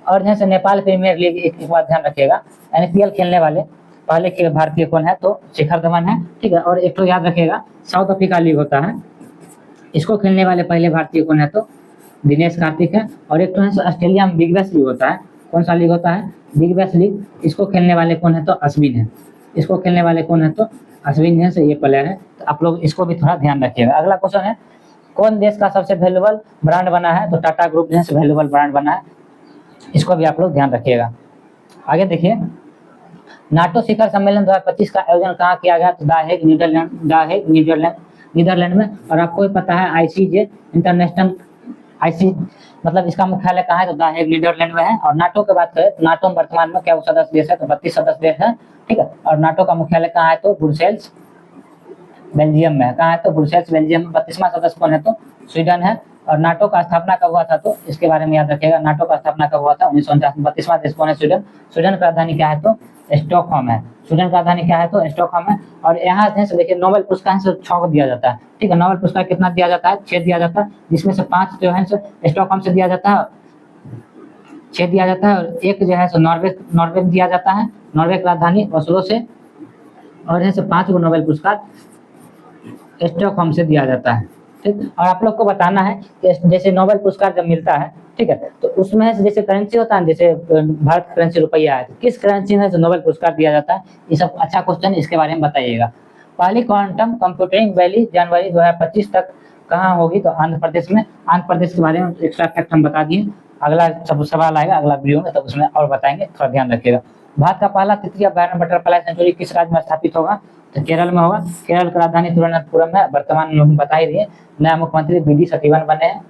और जैसे नेपाल प्रीमियर लीग, एक बात ध्यान रखिएगा, एनपीएल खेलने वाले पहले के भारतीय कौन है? तो शिखर धवन है, ठीक है। और एक तो याद रखिएगा, साउथ अफ्रीका लीग होता है, इसको खेलने वाले पहले भारतीय कौन है? तो दिनेश कार्तिक है। और एक तो है ऑस्ट्रेलिया में बिग बैश लीग होता है, कौन सा लीग होता है? Big bash league. इसको खेलने वाले कौन है? तो अश्विन है। इसको खेलने वाले कौन है? तो अश्विन है, से ये प्लेयर है, तो आप लोग इसको भी थोड़ा ध्यान रखिएगा। अगला क्वेश्चन है, कौन देश का सबसे वैल्यूएबल ब्रांड बना है? तो टाटा ग्रुप जो है वैल्यूएबल ब्रांड बना है, इसको भी आप लोग ध्यान रखिएगा। आगे देखिए, नाटो शिखर सम्मेलन 2025 का आयोजन कहाँ किया गया? तो द हेग नीदरलैंड में। और आपको भी पता है आईसीजे इंटरनेशनल, आईसी मतलब इसका मुख्यालय कहाँ है? तो द हेग नीदरलैंड में है। और नाटो की बात करें तो नाटो में वर्तमान में क्या सदस्य देश है? तो 32 सदस्य देश है, ठीक है। और नाटो का मुख्यालय कहाँ है? तो ब्रुसेल्स बेल्जियम में है। कहाँ है? तो ब्रुसेल्स बेल्जियम में। 32वां सदस्य कौन है? तो स्वीडन है। और नाटो का स्थापना कब हुआ था? तो इसके बारे में याद रखिएगा, नाटो का स्थापना कब हुआ था? 1949 में। 32वां देश कौन है? स्वीडन। स्वीडन की राजधानी क्या है? तो स्टॉकहोम है। स्वीडन की राजधानी क्या है? तो स्टॉकहोम है। और यहाँ से देखिए, नोबेल पुरस्कार से 6 को दिया जाता है, ठीक है। नोबेल पुरस्कार कितना दिया जाता है? 6 दिया जाता है, जिसमें से 5 जो है स्टॉकहोम से दिया जाता है, 6 दिया जाता है। और एक जो है सो नॉर्वे दिया जाता है, नॉर्वे की राजधानी ओस्लो से। और यहाँ से 5 को नोबेल पुरस्कार स्टॉकहोम से दिया जाता है, ठीक। और आप लोग को बताना है कि जैसे नोबेल पुरस्कार जब मिलता है, ठीक है, तो उसमें से जैसे करेंसी होता है, जैसे भारत करेंसी रुपया है, तो किस करेंसी में नोबेल पुरस्कार दिया जाता है? ये सब अच्छा क्वेश्चन, इसके बारे में बताइएगा। पहली क्वांटम कंप्यूटिंग वैली जनवरी 2025 तक कहाँ होगी? तो आंध्र प्रदेश में। आंध्र प्रदेश के बारे में एक्स्ट्रा फैक्ट हम बता दिए। अगला सब सवाल आएगा अगला वीडियो में, तब उसमें और बताएंगे, थोड़ा ध्यान रखिएगा। भारत का पहला तृतीय अभ्यारण्य बटरफ्लाई सेंचुरी किस राज्य में स्थापित होगा? तो केरल में होगा। केरल की राजधानी तिरुवनंतपुरम है। वर्तमान में बता ही दिए, नया मुख्यमंत्री बीडी सतीवन बने हैं,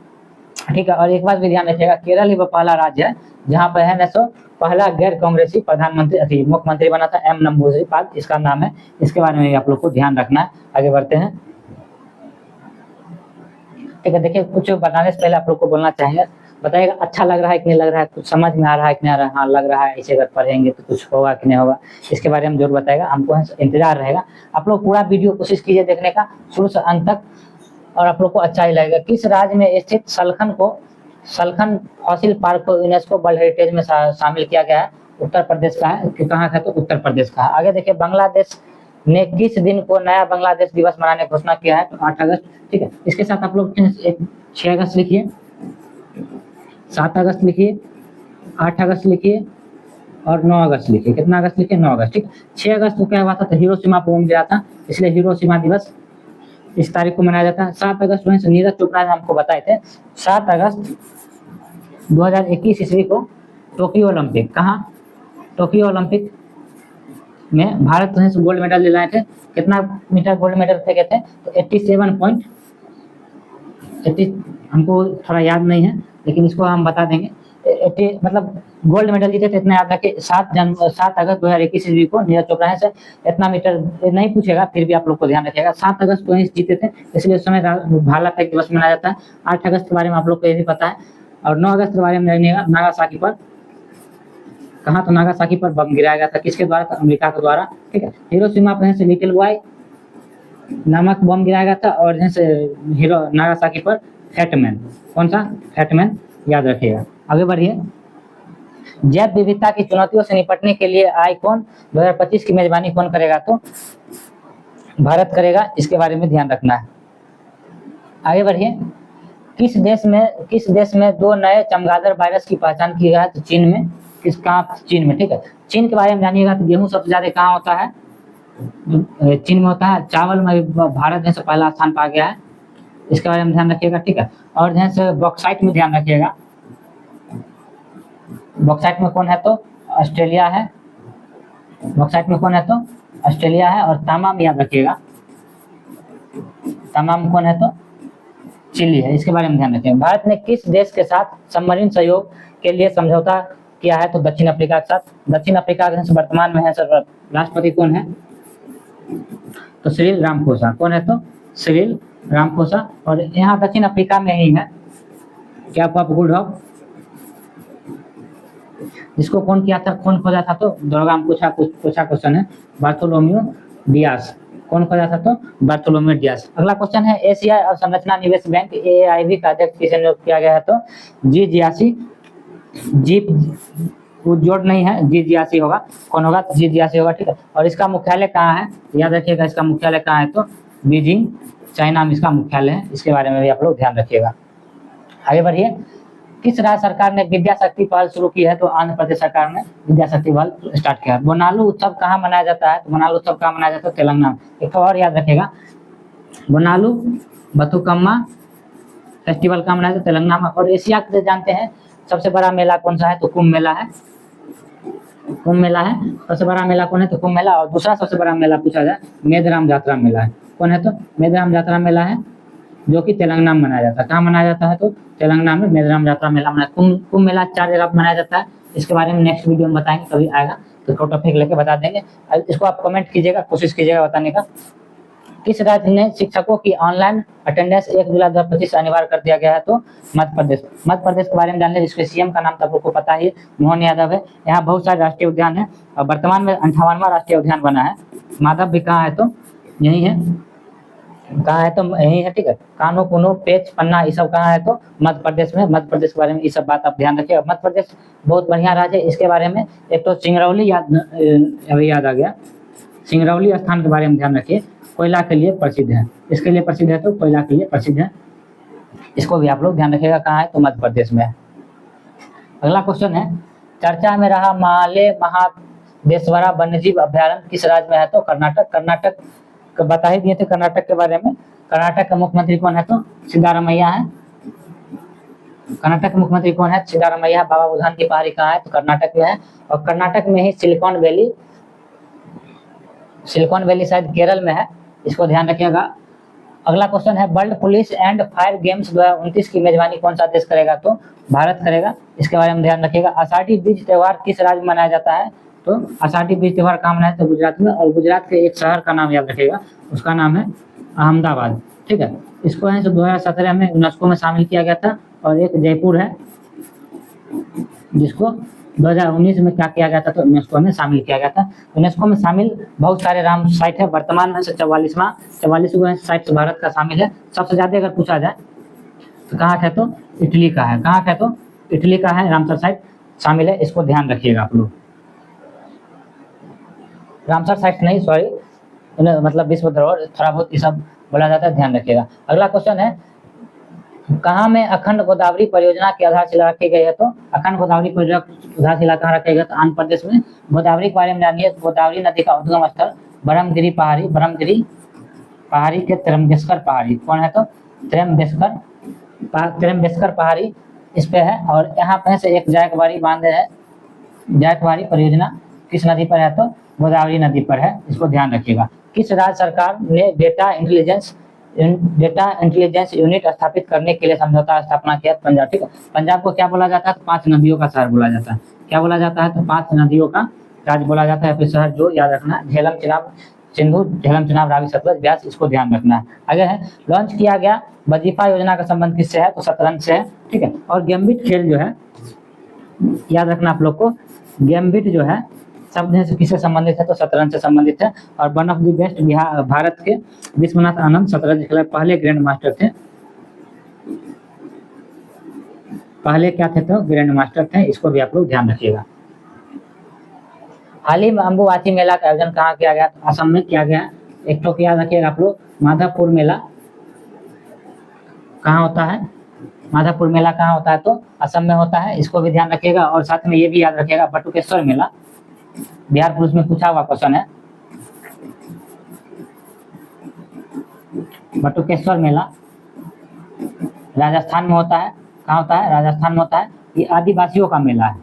ठीक है। और एक बात भी ध्यान रखिएगा, केरल ही वो पहला राज्य है जहाँ पर है ना सो पहला गैर कांग्रेसी प्रधानमंत्री मुख्यमंत्री बना था, एम नंबूदिरी पाल इसका नाम है। इसके बारे में आप लोग को ध्यान रखना है। आगे बढ़ते हैं, ठीक है। देखिए, कुछ बताने से पहले आप लोग को बोलना चाहेंगे, बताइएगा अच्छा लग रहा है कि नहीं लग रहा है, कुछ समझ में आ रहा है कि नहीं आ रहा है? हाँ लग रहा है, ऐसे अगर पढ़ेंगे तो कुछ होगा कि नहीं होगा, इसके बारे में जरूर बताएगा, हमको इंतजार रहेगा। आप लोग पूरा वीडियो कोशिश कीजिए देखने का शुरू से अंत तक, और आप लोग को अच्छा ही लगेगा। किस राज्य में स्थित सलखन फॉसिल पार्क को यूनेस्को वर्ल्ड हेरिटेज में शामिल किया गया है? उत्तर प्रदेश का है। कहाँ का? तो उत्तर प्रदेश का है। आगे देखिए, बांग्लादेश ने किस दिन को नया बांग्लादेश दिवस मनाने की घोषणा किया है? तो 8 अगस्त, ठीक है। इसके साथ आप लोग 6 अगस्त लिखिए, 7 अगस्त लिखिए, 8 अगस्त लिखिए और 9 अगस्त लिखिए। कितना अगस्त लिखिए? 9 अगस्त, ठीक। 6 अगस्त को क्या हुआ था? तो हिरोशिमा बम गिरा था, इसलिए हिरोशिमा दिवस इस तारीख को मनाया जाता है। 7 अगस्त में नीरज चोपड़ा ने हमको बताए थे, 7 अगस्त 2021 ईस्वी को टोक्यो ओलंपिक, कहाँ? टोक्यो ओलंपिक में भारत से गोल्ड मेडल दिलाए थे। कितना मीटर गोल्ड मेडल फेंके थे? तो 87.80, हमको थोड़ा याद नहीं है लेकिन इसको हम बता देंगे। 80 मतलब गोल्ड मेडल जीते थे, इतना याद रखिए। 7 अगस्त 2021 ईस्वी को नीरज चोपड़ा से इतना मीटर नहीं पूछेगा, फिर भी आप लोग को ध्यान रखिएगा। 7 अगस्त को जीते थे, इसलिए उस समय भाला फेंक दिवस मनाया जाता है। 8 अगस्त के बारे में आप लोग को ये भी पता है, और 9 अगस्त के बारे में जानिएगा, नागासाकी पर, कहाँ तो नागासाकी पर बम गिराया गया था, किसके द्वारा? तो अमेरिका के द्वारा, ठीक है। हिरोशिमा पर से लिटिल बॉय नामक बम गिराया गया था, और जैसे हीरो नागासाकी पर फैटमैन, कौन सा? फैटमैन, याद रखिएगा। आगे बढ़िए। जैव विविधता की चुनौतियों से निपटने के लिए आईकॉन 2025 की मेजबानी कौन करेगा? तो भारत करेगा, इसके बारे में ध्यान रखना है। आगे बढ़िए। किस देश में 2 नए चमगादड़ वायरस की पहचान की गई है? तो चीन में। चीन में, ठीक है। चीन के बारे में जानिएगा तो गेहूं सबसे ज्यादा कहाँ होता है? चीन में होता है। चावल में भारत जैसे पहला स्थान पा गया है, इसके बारे में ध्यान रखिएगा, ठीक है। और जैसे बॉक्साइट में ध्यान रखिएगा, बॉक्साइट में कौन है? तो ऑस्ट्रेलिया है। बॉक्साइट में कौन है? तो ऑस्ट्रेलिया है। और तांबा में याद रखिएगा, तांबा में कौन है? तो चिली है, इसके बारे में ध्यान रखिएगा। भारत ने किस देश के साथ सबमरीन सहयोग के लिए समझौता किया है? तो दक्षिण अफ्रीका के साथ। दक्षिण अफ्रीका के वर्तमान में है सर राष्ट्रपति कौन है? तो सिरिल रामाफोसा। कौन है? तो सिरिल रामाफोसा। और यहाँ दक्षिण अफ्रीका में ही है क्या पॉप गुडहॉक, जिसको कौन किया था, कौन खोजा था? तो दरोगा में पूछा क्वेश्चन है, बार्थोलोम्यू डियास। कौन खोजा था? तो बार्थोलोम्यू डियास। अगला क्वेश्चन है, एशिया अवसंरचना निवेश बैंक AIIB का अध्यक्ष किसे नियुक्त किया गया है? तो G86। जी वो जोड़ नहीं है, G86 होगा। कौन होगा? तो G86 होगा, ठीक है। और इसका मुख्यालय कहाँ है? याद रखिएगा, इसका मुख्यालय कहाँ है? तो बीजिंग, चाइना में इसका मुख्यालय है, इसके बारे में भी आप लोग ध्यान रखिएगा। आगे बढ़िए। किस राज्य सरकार ने विद्या शक्ति पहल शुरू की है? तो आंध्र प्रदेश सरकार ने विद्या शक्ति पहल स्टार्ट किया है। बोनालू उत्सव कहाँ मनाया जाता है? तो बोनालू उत्सव कहाँ मनाया जाता है? तेलंगाना। एक और याद रखिएगा, बोनालू बथुकम्मा फेस्टिवल कहाँ मनाया जाता है? तेलंगाना में। और एशिया के जानते हैं सबसे बड़ा मेला कौन सा है? तो कुंभ मेला है। कुंभ मेला है सबसे बड़ा मेला। कौन है? तो कुंभ मेला। और दूसरा सबसे बड़ा मेला पूछा जाए, मेदराम यात्रा मेला है। कौन है? तो मेदराम यात्रा मेला है, जो कि तेलंगाना में मनाया जाता है। कहाँ मनाया जाता है? तो तेलंगाना में मेदराम यात्रा मेला मनाया। कुंभ मेला 4 जगह मनाया जाता है, इसके बारे में नेक्स्ट वीडियो में बताएंगे, कभी आएगा तो टॉपिक लेके बता देंगे। इसको आप कमेंट कीजिएगा, कोशिश कीजिएगा बताने का। किस राज्य ने शिक्षकों की ऑनलाइन अटेंडेंस 1 जुलाई 2025 अनिवार्य कर दिया गया है? तो मध्य प्रदेश। मध्य प्रदेश के बारे में जानने, जिसके CM का नाम तो आपको पता ही, मोहन यादव है। यहाँ बहुत सारे राष्ट्रीय उद्यान है और वर्तमान में 58वां राष्ट्रीय उद्यान बना है। माधव भी कहाँ है? तो यही है। कहाँ है? तो यही है, ठीक है। कानो कुनो पेच पन्ना ये सब कहाँ है? तो मध्य प्रदेश में। मध्य प्रदेश के बारे में ये सब बात आप ध्यान रखिए। मध्य प्रदेश बहुत बढ़िया राज्य है, इसके बारे में एक तो सिंगरौली अभी याद आ गया। सिंगरौली स्थान के बारे में ध्यान रखिए, कोयला के लिए प्रसिद्ध है। इसके लिए प्रसिद्ध है तो कोयला के लिए प्रसिद्ध है, इसको भी आप लोग ध्यान रखिएगा। कहाँ है? तो मध्य प्रदेश में है। अगला क्वेश्चन है, चर्चा में रहा माले महादेश्वरा वन्यजीव अभ्यारण्य किस राज्य में है? तो कर्नाटक। कर्नाटक बता ही दिए थे कर्नाटक के बारे में। कर्नाटक का मुख्यमंत्री कौन है? तो सिद्धारमैया है। कर्नाटक के मुख्यमंत्री कौन है? सिद्धारमैया। बाबा बुधान की पहाड़ी कहाँ है? तो कर्नाटक में है। और कर्नाटक में ही सिलिकॉन वैली शायद केरल में है, इसको ध्यान रखिएगा। अगला क्वेश्चन है, world police and fire games 2029 की मेजबानी कौन सा देश करेगा? तो भारत करेगा, इसके बारे में ध्यान रखिएगा। आषाढ़ी बीज त्योहार किस राज्य में मनाया जाता है? तो आषाढ़ी बीज त्योहार कहाँ मनाया जाता है? गुजरात में। और गुजरात के एक शहर का नाम याद रखिएगा, उसका नाम है अहमदाबाद, ठीक है। इसको है 2017 में यूनेस्को में शामिल किया गया था। और एक जयपुर है, जिसको 2019 में क्या किया गया था? तो यूनेस्को में शामिल किया गया था। यूनेस्को में शामिल बहुत सारे राम साइट है, वर्तमान में से 44वां साइट भारत का शामिल है। सबसे ज्यादा अगर पूछा जाए तो कहाँ है? तो इटली का है। कहाँ है? तो इटली का है, रामसर साइट शामिल है, इसको ध्यान रखिएगा आप लोग। रामसर साइट नहीं, सॉरी, मतलब विश्व धरोहर थोड़ा बहुत ये सब बोला जाता है, ध्यान रखिएगा। अगला क्वेश्चन है, कहाँ में अखंड गोदावरी परियोजना की आधारशिला रखी गई है? तो अखंड गोदावरी परियोजना की आधारशिला कहाँ रखी गई? तो आंध्र प्रदेश में। गोदावरी के बारे में जानिए, गोदावरी नदी का उद्गम स्थल ब्रह्मगिरी पहाड़ी के त्र्यंबकेश्वर पहाड़ी। कौन है? तो त्र्यंबकेश्वर पहाड़ी इस पे है। और यहाँ पे से एक जायकवाड़ी बांध है, जायकवाड़ी परियोजना किस नदी पर है? तो गोदावरी नदी पर है, इसको ध्यान रखिएगा। किस राज्य सरकार ने डेटा इंटेलिजेंस यूनिट स्थापित करने के लिए समझौता स्थापना किया? पंजाब, ठीक है। पंजाब को क्या बोला जाता है? तो 5 नदियों का शहर बोला जाता है। क्या बोला जाता है? तो 5 नदियों का राज्य बोला जाता है। फिर शहर जो याद रखना, झेलम, सिंधु, झेलम चुनाव, रावी, सतलज, ब्यास, इसको ध्यान रखना है। आगे है लॉन्च किया गया वजीफा योजना का संबंध किससे है, तो शतरंज से है, ठीक है। और गैम्बिट खेल जो है याद रखना आप लोग को, गैम्बिट जो है शब्द से किससे संबंधित है, तो शतरंज से संबंधित है। और one of the best Bihar Bharat के विश्वनाथ आनंद शतरंज खेल पहले ग्रैंड मास्टर थे, पहले क्या थे, तो ग्रैंड मास्टर थे, इसको भी आप लोग ध्यान रखिएगा। हाल ही में अम्बुबाची मेला का आयोजन कहाँ किया गया, तो असम में किया गया। एक तो याद रखिएगा आप लोग, माधवपुर मेला कहाँ होता है, माधवपुर मेला कहाँ होता है, तो असम में होता है, इसको भी ध्यान रखिएगा। और साथ में ये भी याद रखिएगा बटुकेश्वर मेला, बिहार पुलिस में पूछा हुआ क्वेश्चन है, बटुकेश्वर मेला राजस्थान में होता है। कहाँ होता है, राजस्थान में होता है। ये आदिवासियों का मेला है,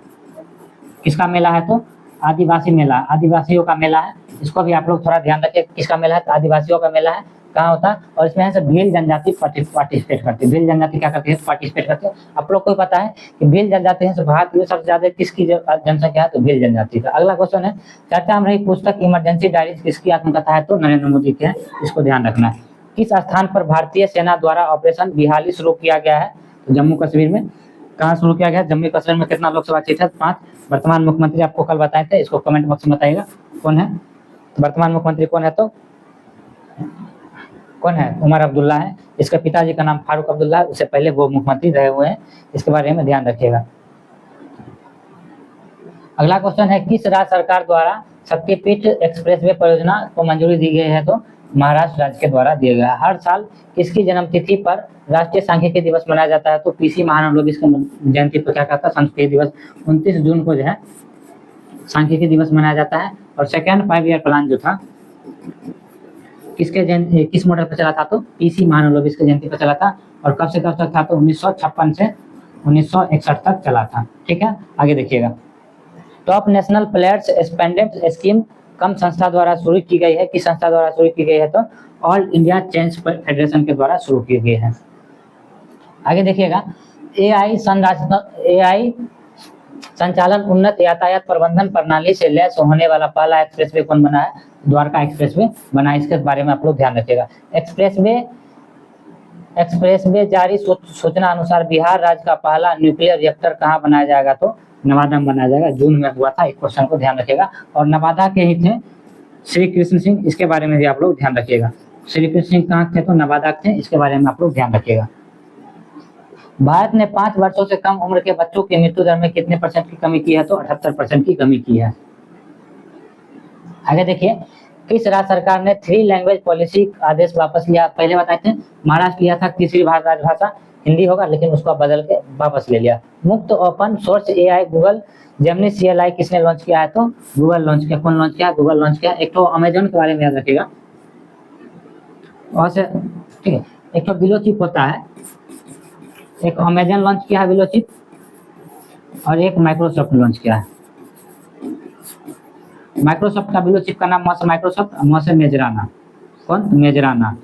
किसका मेला है, तो आदिवासी मेला, आदिवासियों का मेला है। इसको भी आप लोग थोड़ा ध्यान रखिए, किसका मेला है, तो आदिवासियों का मेला है। कहाँ होता है, और इसमें है भील जनजाति पार्टिसिपेट करती है। भील जनजाति क्या करती है, पार्टिसिपेट करते हैं। आप लोग को पता है कि भील जनजाति है भारत में सबसे ज्यादा किसकी जनसंख्या है, तो भील जनजाति का। अगला क्वेश्चन है चर्चा में रही पुस्तक इमरजेंसी डायरीज किसकी आत्मकथा है, तो नरेंद्र मोदी की है, इसको ध्यान रखना है। किस स्थान पर भारतीय सेना द्वारा ऑपरेशन बिहाली शुरू किया गया है, तो जम्मू कश्मीर में। कहाँ शुरू किया गया, जम्मू कश्मीर में। कितना लोकसभा सीट है, 5। वर्तमान मुख्यमंत्री आपको कल बताए थे, इसको कमेंट बॉक्स में बताइएगा कौन है, वर्तमान मुख्यमंत्री कौन है, तो कौन है, उमर अब्दुल्ला है। इसके पिताजी का नाम फारूक अब्दुल्ला है, उससे पहले वो मुख्यमंत्री रहे हुए हैं, इसके बारे में ध्यान रखिएगा। अगला क्वेश्चन है किस राज्य सरकार द्वारा शक्तिपीठ एक्सप्रेसवे परियोजना को मंजूरी दी गई है, तो महाराष्ट्र राज्य के द्वारा दिया गया। हर साल किसकी जन्मतिथि पर राष्ट्रीय सांख्यिकी दिवस मनाया जाता है, तो पीसी महानंद इसके जयंती पर क्या कहता है, सांख्यिकी दिवस। 29 जून को जो है सांख्यिकी दिवस मनाया जाता है। और सेकेंड 5 ईयर प्लान जो था किस मॉडल पर चला था, तो पीसी महानंद के जयंती पर चला था। और कब से कब तक था, तो 1956 से 1961 तक चला था, ठीक है। आगे देखिएगा, टॉप नेशनल प्लेयर्स एक्सपेंडेंट स्कीम कम संस्था द्वारा शुरू की गई है, किस संस्था द्वारा शुरू की गई है, तो ऑल इंडिया चेस फेडरेशन के द्वारा शुरू की गई है। आगे देखिएगा, एआई संचालन उन्नत यातायात प्रबंधन प्रणाली से लैस होने वाला पहला एक्सप्रेसवे कौन बना है, द्वारका एक्सप्रेसवे बना है। इसके बारे में आप लोग ध्यान रखिएगा। एक्सप्रेसवे जारी सूचना अनुसार बिहार राज्य का पहला न्यूक्लियर रिएक्टर कहाँ बनाया जाएगा, तो नवादा में बनाया जाएगा, जून में हुआ था। इस क्वेश्चन को ध्यान रखिएगा। और नवादा के ही थे श्री कृष्ण सिंह, इसके बारे में भी आप लोग ध्यान रखिएगा। श्री कृष्ण सिंह कहाँ थे, तो नवादा थे, इसके बारे में आप लोग ध्यान रखिएगा। भारत ने 5 वर्षों से कम उम्र के बच्चों की मृत्यु दर में कितने % की कमी की है, तो 78% की कमी की है। आगे देखिए, किस राज्य सरकार ने 3 लैंग्वेज पॉलिसी आदेश वापस लिया, पहले बताए थे महाराष्ट्र लिया था, तीसरी राजभाषा हिंदी होगा, लेकिन उसको बदल के वापस ले लिया। मुक्त open source AI Google Gemini CLI किसने लॉन्च किया है, तो गूगल लॉन्च किया। कौन लॉन्च किया, गूगल लॉन्च किया। एक तो अमेजन के बारे में याद रखिएगा, और से ठीक है। एक तो बिलो चिप होता है, एक अमेजन लॉन्च किया है बिलो चिप, और एक माइक्रोसॉफ्ट लॉन्च किया है। माइक्रोसॉफ्ट का बिलो चिप का नाम माइक्रोसॉफ्ट, से मेजराना, कौन, मेजराना,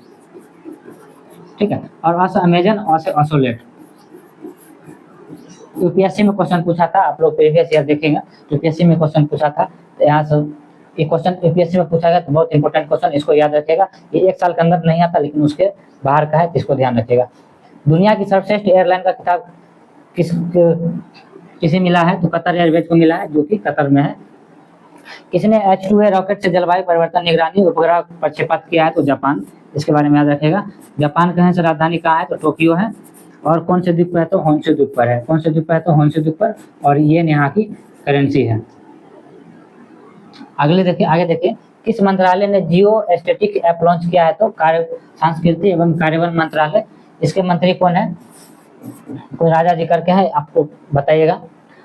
ठीक है। और अमेजन से असोलेट। यूपीएससी में क्वेश्चन पूछा था, आप लोग प्रीवियस ईयर देखेंगे, यूपीएससी में क्वेश्चन पूछा था, तो यहाँ से ये क्वेश्चन यूपीएससी में पूछा गया, तो बहुत इंपॉर्टेंट क्वेश्चन, इसको याद रखिएगा। ये 1 साल के अंदर नहीं आता, लेकिन उसके बाहर का है, तो इसको ध्यान रखिएगा। दुनिया की सर्वश्रेष्ठ एयरलाइन का खिताब किसे मिला है, तो कतर एयरवेज को मिला है, जो कि कतर में है। किसने H2A रॉकेट से जलवायु परिवर्तन निगरानी उपग्रह प्रक्षेपित किया है, तो जापान, इसके बारे में याद रखिएगा। जापान कहाँ से राजधानी कहाँ है, तो टोक्यो है। और कौन से द्वीप पर है, तो होन्शु द्वीप पर है। कौन से द्वीप पर है, तो होन्शु द्वीप पर। और ये यहाँ की करेंसी है। आगे देखिए, किस मंत्रालय ने जियो स्टैटिक ऐप लॉन्च किया है, तो संस्कृति एवं कार्यवन मंत्रालय। इसके मंत्री कौन है, कोई राजा जी करके है, आपको बताइएगा।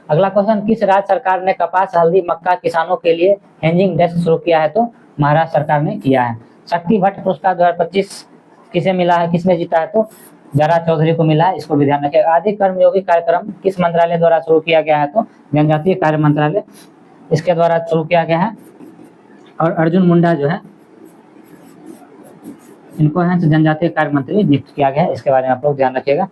अगला क्वेश्चन, किस राज्य सरकार ने कपास, हल्दी, मक्का किसानों के लिए हेजिंग डेस्क शुरू किया है, तो महाराष्ट्र सरकार ने किया है। शक्ति भट्ट पुरस्कार 2025 किसे मिला है, किसने जीता है, तो जरा चौधरी को मिला है, इसको भी ध्यान रखिएगा। आदि कर्मयोगी कार्यक्रम किस मंत्रालय द्वारा शुरू किया गया है, तो जनजातीय कार्य मंत्रालय, इसके द्वारा शुरू किया गया है। और अर्जुन मुंडा जो है, इनको है जनजातीय कार्य मंत्री नियुक्त किया गया है, इसके बारे में आप लोग ध्यान रखिएगा।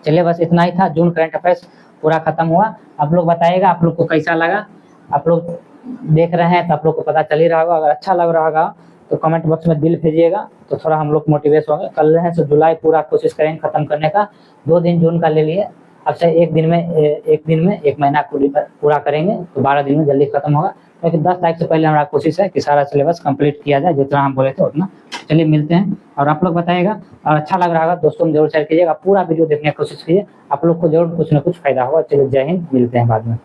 चलिए, बस इतना ही था। जून करंट अफेयर्स पूरा खत्म हुआ। आप लोग बताइएगा आप लोग को कैसा लगा। आप लोग देख रहे हैं तो आप लोग को पता चल ही रहा होगा। अगर अच्छा लग रहा होगा तो कमेंट बॉक्स में दिल भेजिएगा, तो थोड़ा हम लोग मोटिवेट होंगे। कल है तो जुलाई पूरा कोशिश करेंगे खत्म करने का। 2 दिन जून का ले लिए, अब से एक दिन में 1 महीना पूरा करेंगे तो 12 दिन में जल्दी खत्म होगा। क्योंकि 10 तारीख से पहले हमारा कोशिश है कि सारा सिलेबस कंप्लीट किया जाए, जितना हम बोले थे उतना। चलिए मिलते हैं, और आप लोग बताइएगा, और अच्छा लग रहा होगा दोस्तों में जरूर शेयर कीजिएगा, पूरा वीडियो देखने की कोशिश कीजिए, आप लोग को जरूर कुछ ना कुछ फायदा होगा। चलिए जय हिंद, मिलते हैं बाद में।